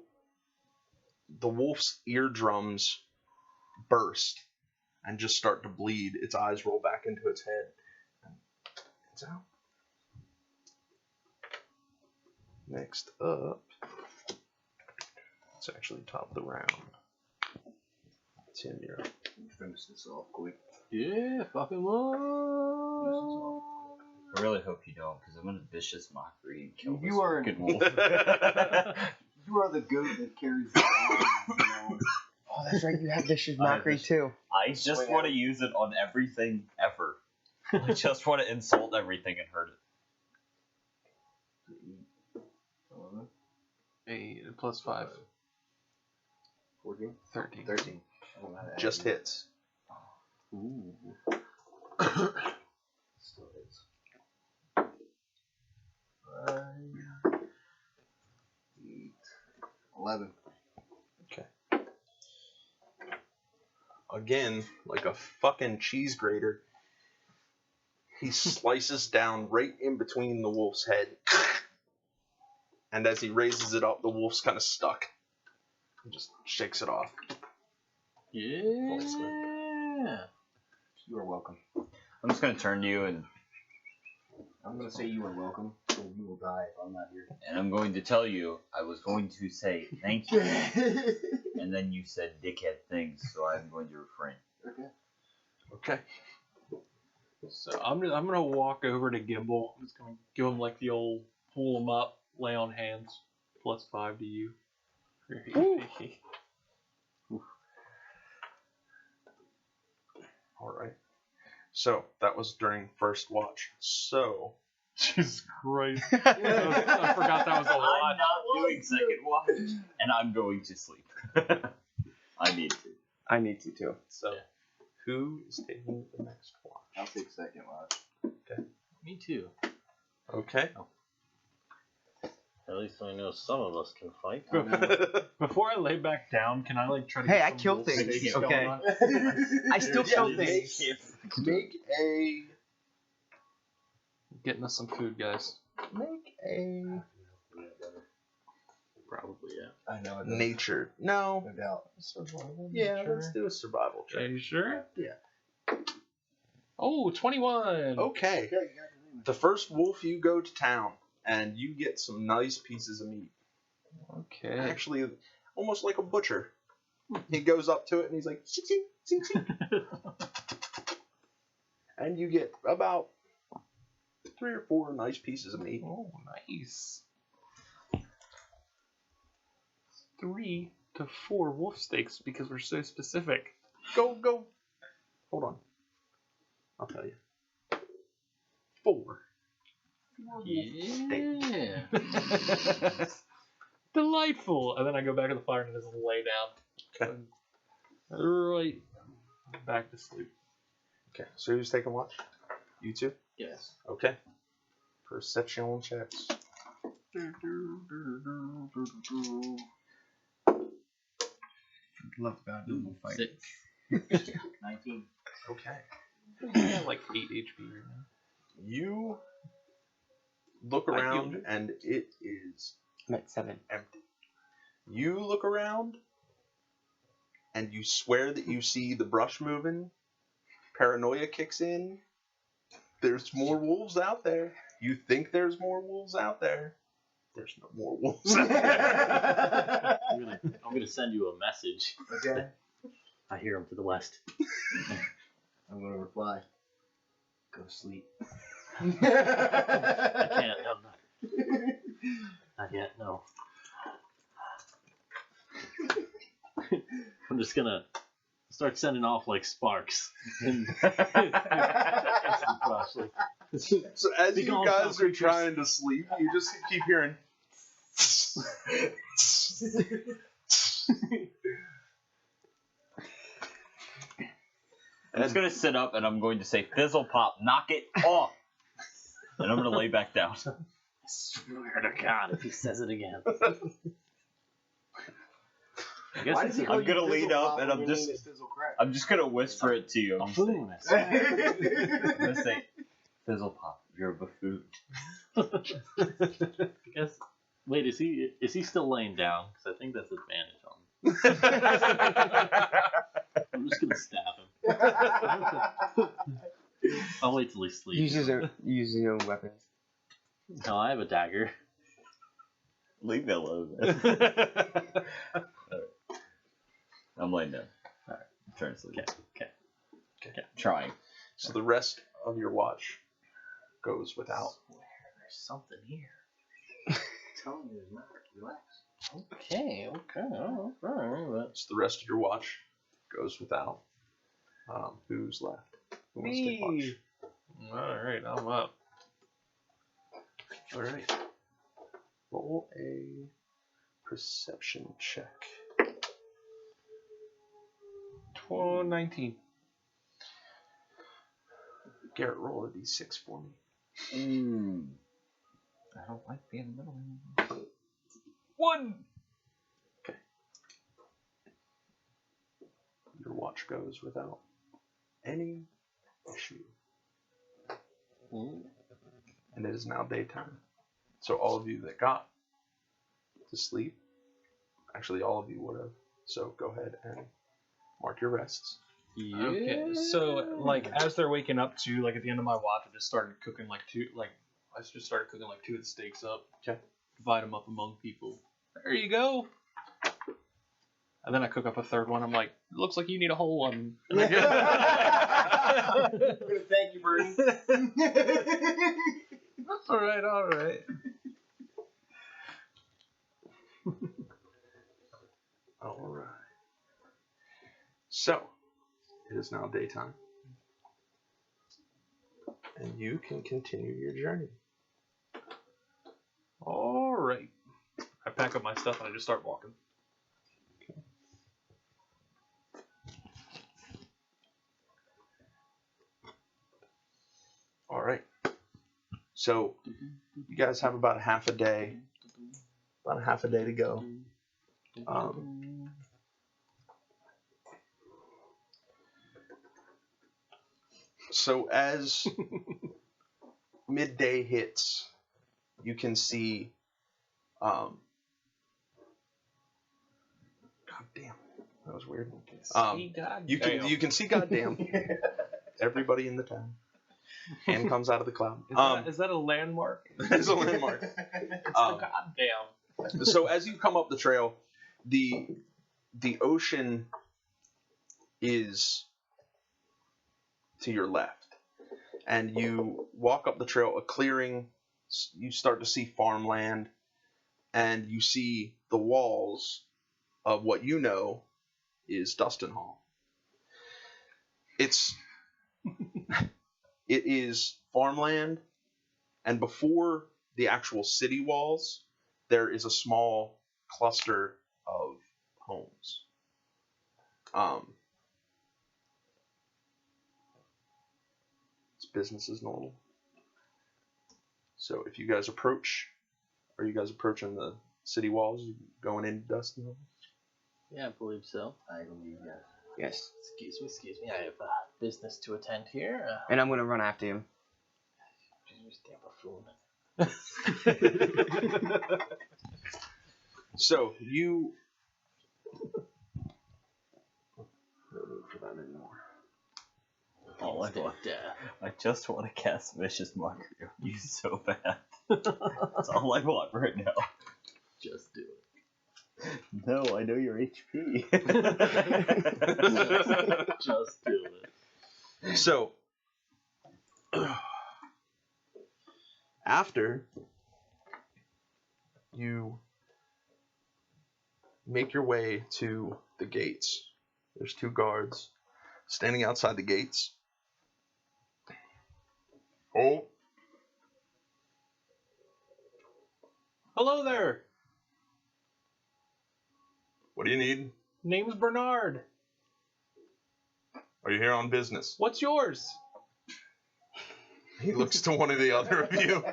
the wolf's eardrums burst and just start to bleed. Its eyes roll back into its head. And it's out. Next up, it's actually top of the round. Tim, you're up. Finish this off quick. Yeah, fucking love. I really hope you don't, because I'm gonna vicious mockery and kill this You are- fucking wolf. You are the goat that carries the arms. Oh, that's right. You have vicious mockery too. I just want to use it on everything ever. I just want to insult everything and hurt it. 8 plus 5. 14? 13. 13. Just hits. Ooh. Still hits. 5, 8, 11. Again, like a fucking cheese grater, he slices down right in between the wolf's head. And as he raises it up, the wolf's kind of stuck. He just shakes it off. Yeah. You are welcome. I'm just gonna turn to you and I'm going to say you are welcome, so you will die if I'm not here. I'm going to tell you I was going to say thank you, and then you said dickhead things, so I'm going to refrain. Okay. So I'm gonna walk over to Gimbal. I'm just gonna give him like the old pull him up, lay on hands, plus 5 to you. Alright. So, that was during first watch. So, Jesus Christ! I forgot that was a lot. I'm not doing second watch, and I'm going to sleep. I need to. I need to too. so who is taking the next watch? I'll take second watch. Me too. Okay. At least I know some of us can fight. Before I lay back down, can I like try to? Hey, get I some kill wolf things, sneaks okay? going on? I still kill things. Make a Getting us some food, guys. Probably, yeah. I know. Nature. No. No doubt. Survival. Yeah, nature. let's do a survival Are check. you sure? Yeah. Oh, 21. Okay. Yeah, you got your name. The first wolf, you go to town, and you get some nice pieces of meat. Okay. Actually, almost like a butcher. He goes up to it, and he's like, "Sing, sing, sing, sing." And you get about 3 or 4 nice pieces of meat. Oh, nice. 3 to 4 wolf steaks because we're so specific. Go. Hold on. I'll tell you. 4. Yeah. Delightful. And then I go back to the fire and just lay down. Okay. Right back to sleep. Okay, so who's taking watch? You two? Yes. Okay. Perception checks. Love about doing fight. 6. 19. Okay. I have like 8 HP right now. You look I around, healed. and it is I'm at 7. empty. You look around, and you swear that you see the brush moving. Paranoia kicks in. There's more wolves out there. You think there's more wolves out there. There's no more wolves out there. I'm gonna send you a message. Okay. I hear him to the west. I'm gonna reply. Go sleep. I can't. I'm not. Not yet. No. I'm just gonna start sending off like sparks. And So as Be you gone, guys some are trying to sleep, you just keep hearing. I'm just gonna sit up and I'm going to say, "Fizzle pop, knock it off," and I'm gonna lay back down. I swear to God, if he says it again. I guess Why it's does he a call I'm you gonna Fizzle lean up Pop and when I'm your just- name is Fizzle Crack? I'm just gonna whisper it to you. I'm buffoon. gonna say, "Fizzle pop, you're a buffoon." I guess. Wait, is he still laying down? Because I think that's advantage on him. I'm just gonna stab him. I'll wait till he sleeps. Use your own weapons. No, I have a dagger. Leave me alone. I'm laying down. Alright, I'm trying to sleep. Okay. Trying. So the rest of your watch goes without. There's something here. Telling you, there's not. Relax. Okay. All right. So the rest of your watch goes without. Who's left? Who wants to take watch? Alright, I'm up. All right. Roll a perception check. 19. Garrett, roll a d6 for me. I don't like being in the middle. 1. Your watch goes without any issue. And it is now daytime. So all of you that got to sleep, actually all of you would have. So go ahead and mark your rests. Okay, so like as they're waking up too, like at the end of my watch, I just started cooking like 2 of the steaks up. Okay. Divide them up among people. There you go. And then I cook up a third one. I'm like, looks like you need a whole one. And I I'm gonna thank you, Bernie. all right. All right. So it is now daytime. And you can continue your journey. All right. I pack up my stuff and I just start walking. All right. So you guys have about a half a day to go. So as midday hits, you can see Damn, that was weird. See, God You can damn. you can see goddamn everybody in the town. Hand comes out of the cloud. Is that a landmark? It's a landmark. Goddamn. So as you come up the trail, the ocean is to your left, and you walk up the trail, a clearing. You start to see farmland, and you see the walls of what you know is Dustin Hall. It is farmland, and before the actual city walls, there is a small cluster of homes. It's business as normal. So if you guys approach, are you guys approaching the city walls? You going into Dustin Hall? Yeah, I believe so. I believe, yes. Yes. Excuse me. I have business to attend here. And I'm gonna run after him. Damn buffoon. So you. No need for that anymore. Oh, I just want to cast Vicious Mockery on you so bad. That's all I want right now. Just do it. No, I know your HP. Just do it. So after you make your way to the gates, there's 2 guards standing outside the gates. Oh. Hello there. What do you need? Name's Bernard. Are you here on business? What's yours? He looks to one of the other of you.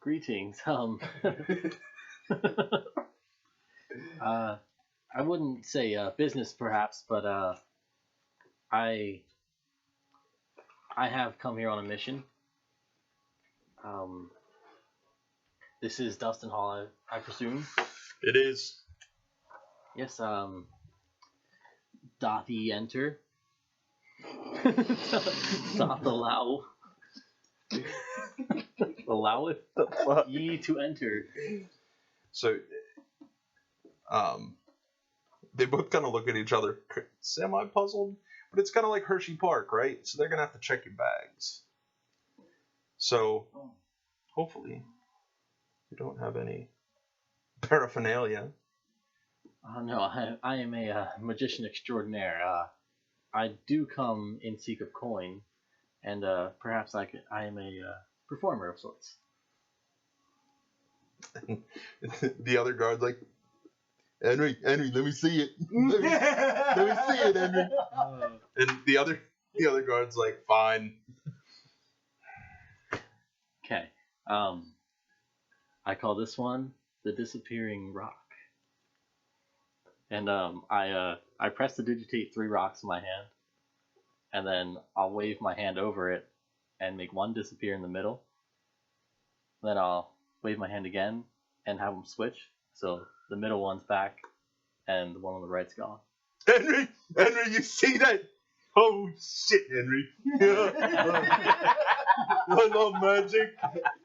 Greetings. I wouldn't say business, perhaps, but I have come here on a mission. This is Dustin Hall, I presume. It is. Yes. Doth ye enter? Doth allow it ye to enter? So, they both kind of look at each other, semi-puzzled, but it's kind of like Hershey Park, right? So they're going to have to check your bags. So, hopefully, you don't have any paraphernalia. No, I am a magician extraordinaire. I do come in seek of coin, and perhaps I am a performer of sorts. The other guard's like, Henry, let me see it. Let me see it, Henry. And the other guard's like, fine. Okay. I call this one the Disappearing Rock. And I press to digitate 3 rocks in my hand, and then I'll wave my hand over it and make one disappear in the middle. Then I'll wave my hand again and have them switch, so the middle one's back and the one on the right's gone. Henry, you see that? Oh shit, Henry. I love magic.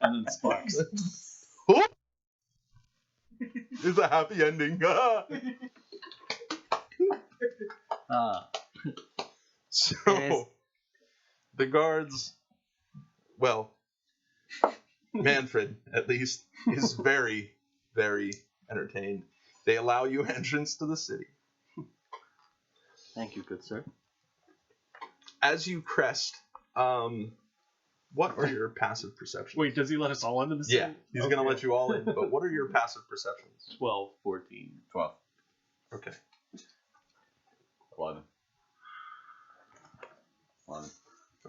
And then sparks. It's a happy ending. So, the guards, well, Manfred, at least, is very, very entertained. They allow you entrance to the city. Thank you, good sir. As you crest, what are your passive perceptions? Wait, does he let us all into the city? Yeah, he's going to let you all in, but what are your passive perceptions? 12, 14. 12. Okay. 11.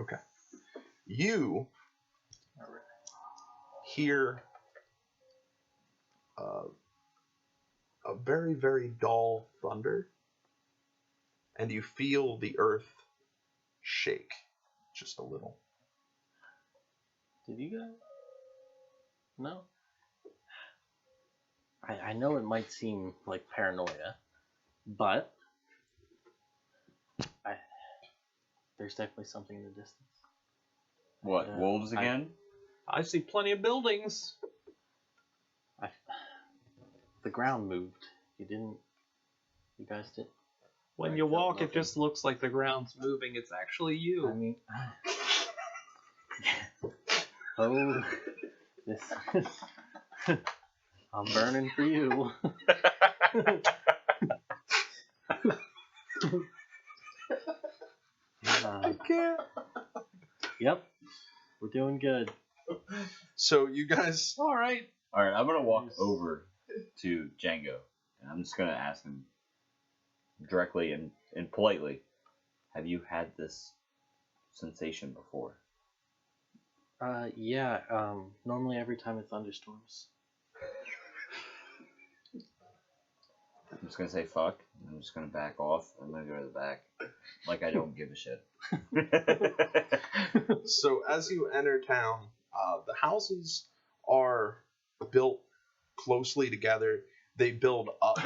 Okay. You hear a very, very dull thunder, and you feel the earth shake just a little. Did you guys? No? I know it might seem like paranoia, but there's definitely something in the distance. What, wolves again? I see plenty of buildings. The ground moved. You guys did? When I you felt walk, it nothing. just looks like the ground's moving. It's actually you. I mean, oh, this. I'm burning for you. I can't. Yep, we're doing good. So you guys, All right. Alright, I'm gonna walk over to Django, and I'm just gonna ask him directly and politely, have you had this sensation before? Yeah. Normally every time it thunderstorms. I'm just gonna say fuck, and I'm just gonna back off. I'm gonna go to the back. Like I don't give a shit. so as you enter town, the houses are built closely together. They build up.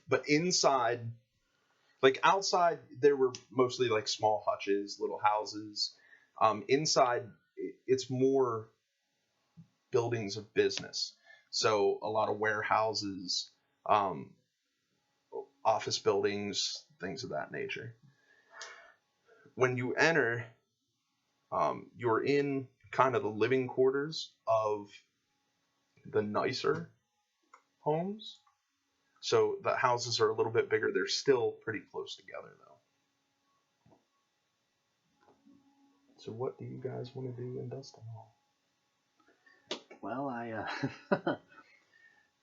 But inside, like outside, there were mostly like small hutches, little houses. Inside, it's more buildings of business. So a lot of warehouses, office buildings, things of that nature. When you enter, you're in kind of the living quarters of the nicer homes. So the houses are a little bit bigger. They're still pretty close together, though. So what do you guys want to do in Dustin Hall? Well,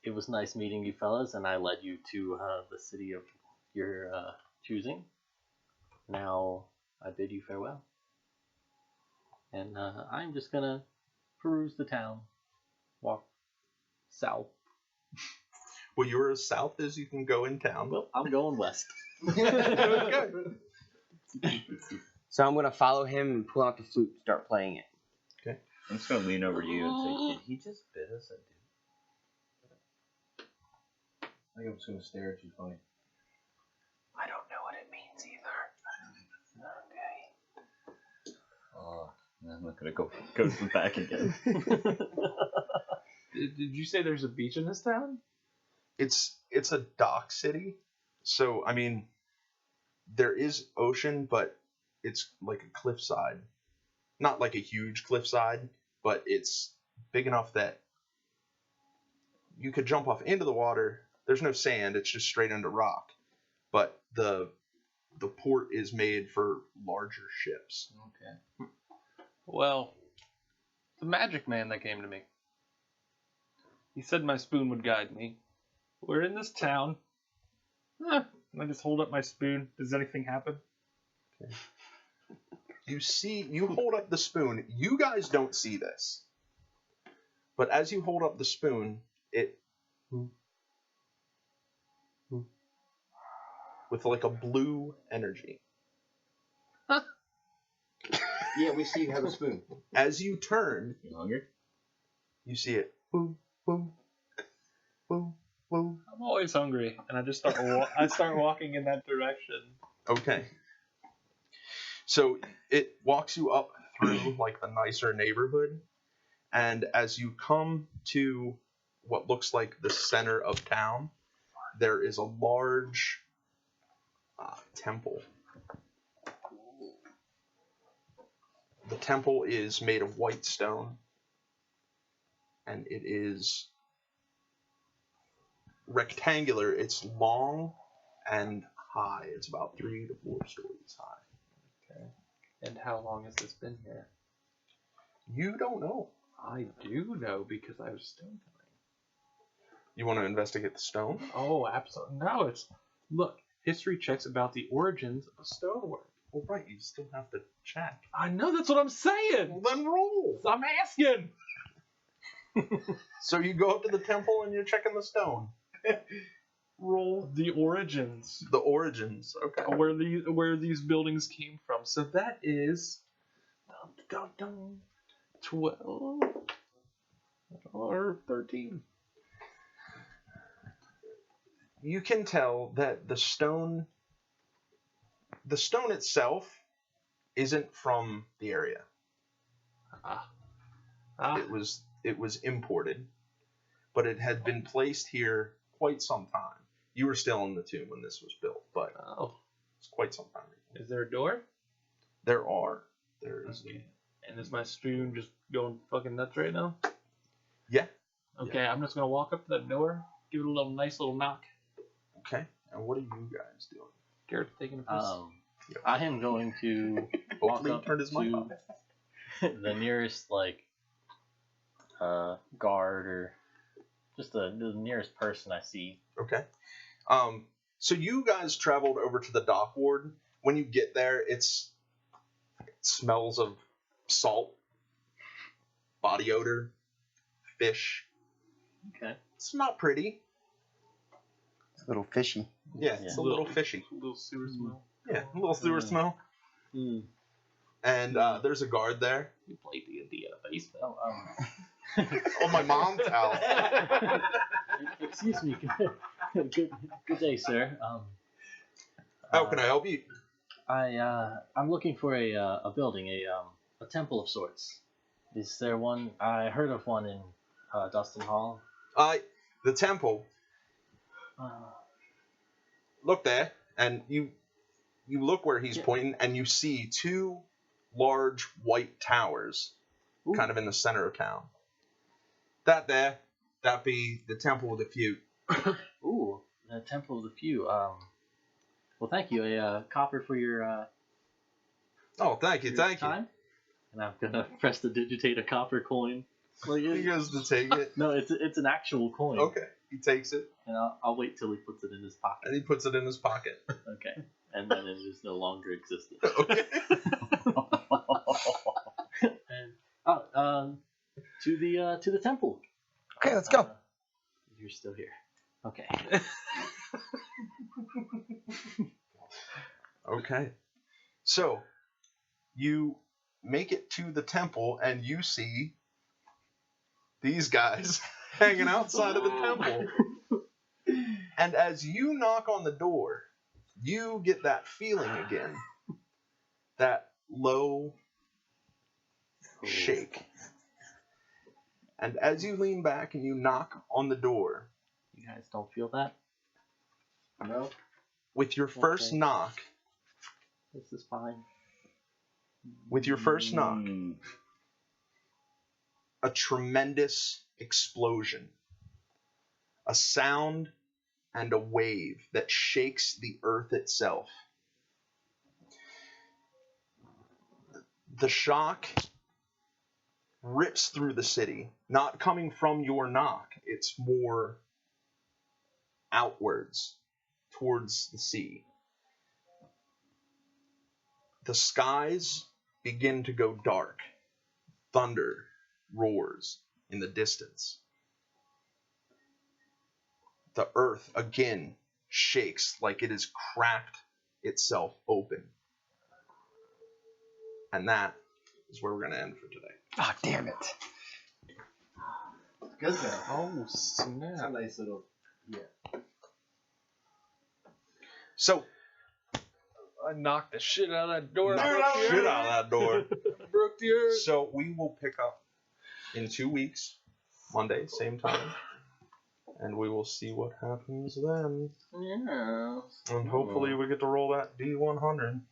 it was nice meeting you fellas, and I led you to the city of your choosing. Now I bid you farewell, and I'm just gonna peruse the town, walk south. Well, you're as south as you can go in town. Well, I'm going west. Okay. So I'm gonna follow him and pull out the flute and start playing it. I'm just gonna lean over to you and say, did he just bid us a dude? I think I'm just gonna stare at you funny. I don't know what it means either. Okay. Oh, I'm not gonna go to the back again. Did you say there's a beach in this town? It's a dock city, so I mean, there is ocean, but it's like a cliffside. Not like a huge cliffside, but it's big enough that you could jump off into the water. There's no sand; it's just straight into rock. But the port is made for larger ships. Okay. Well, the magic man that came to me. He said my spoon would guide me. We're in this town. And I just hold up my spoon. Does anything happen? Okay. You hold up the spoon. You guys don't see this. But as you hold up the spoon, it with like a blue energy. Yeah, we see you have a spoon. As you turn, You hungry? you see it. Boom, boom, boom, boom. I'm always hungry, and I just start start walking in that direction. Okay. So it walks you up through like the nicer neighborhood, and as you come to what looks like the center of town, there is a large temple. The temple is made of white stone, and it is rectangular. It's long and high. It's about 3 to 4 stories high. Okay. And how long has this been here? You don't know. I do know because I was stone cutting. You want to investigate the stone? Oh, absolutely. No, it's look. History checks about the origins of stonework. Well, right. You still have to check. I know that's what I'm saying. Well, then roll. I'm asking. So you go up to the temple and you're checking the stone. Roll the origins. The origins. Okay. Where these buildings came from. So that is 12 or 13. you can tell that the stone itself isn't from the area. It was imported, but it had been placed here quite some time. You were still in the tomb when this was built, but it's quite some time ago. Is there a door? There is. Okay. And is my spoon just going fucking nuts right now? Yeah. Okay, I'm just gonna walk up to that door, give it a nice little knock. Okay. And what are you guys doing? Garrett's taking a piece. I am going to walk Hopefully he up turned his mic on. to the nearest guard or just the nearest person I see. Okay. So you guys traveled over to the dock ward. When you get there, it smells of salt, body odor, fish. Okay. It's not pretty. It's a little fishy. Yeah, it's a little fishy. A little sewer smell. Yeah, a little sewer smell. And there's a guard there. You played D&D at a basement. On my mom's house. Excuse me. Good day, sir. How can I help you? I'm looking for a building, a temple of sorts. Is there one? I heard of one in Dustin Hall. The temple. Look there, and you look where he's pointing, and you see two large white towers, kind of in the center of town. That be the Temple of the Few. Ooh, the Temple of the Few. Well, thank you. A copper for your. Oh, thank you. Time. And I'm gonna press to digitate a copper coin. He goes to take it. No, it's an actual coin. Okay, he takes it. And I'll wait till he puts it in his pocket. And he puts it in his pocket. Okay. And then it is no longer existent. Okay. And to the temple. Okay, let's go. You're still here. Okay. Okay. So you make it to the temple, and you see these guys hanging outside of the temple. And as you knock on the door, you get that feeling again. That low shake. And as you lean back and you knock on the door, You guys don't feel that? No? with your first knock, This is fine. a tremendous explosion, a sound and a wave that shakes the earth itself. The shock rips through the city, not coming from your knock. It's more outwards towards the sea. The skies begin to go dark. Thunder roars in the distance. The earth again shakes like it has cracked itself open. And that is where we're going to end for today. Oh, damn it. Good though. Oh, It's a snap. nice little. So, I knocked the shit out of that door. knock the shit out of that door. Broke the earth. So we will pick up in 2 weeks, Monday, same time. And we will see what happens then. Yeah. And hopefully we get to roll that D100.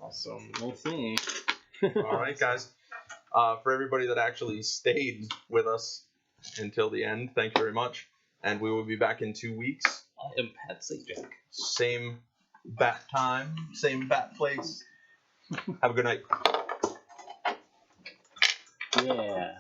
Awesome. We'll see. All right, guys. For everybody that actually stayed with us until the end, thank you very much. And we will be back in 2 weeks. I am Pat St. Jack. Same bat time, same bat place. Have a good night. Yeah.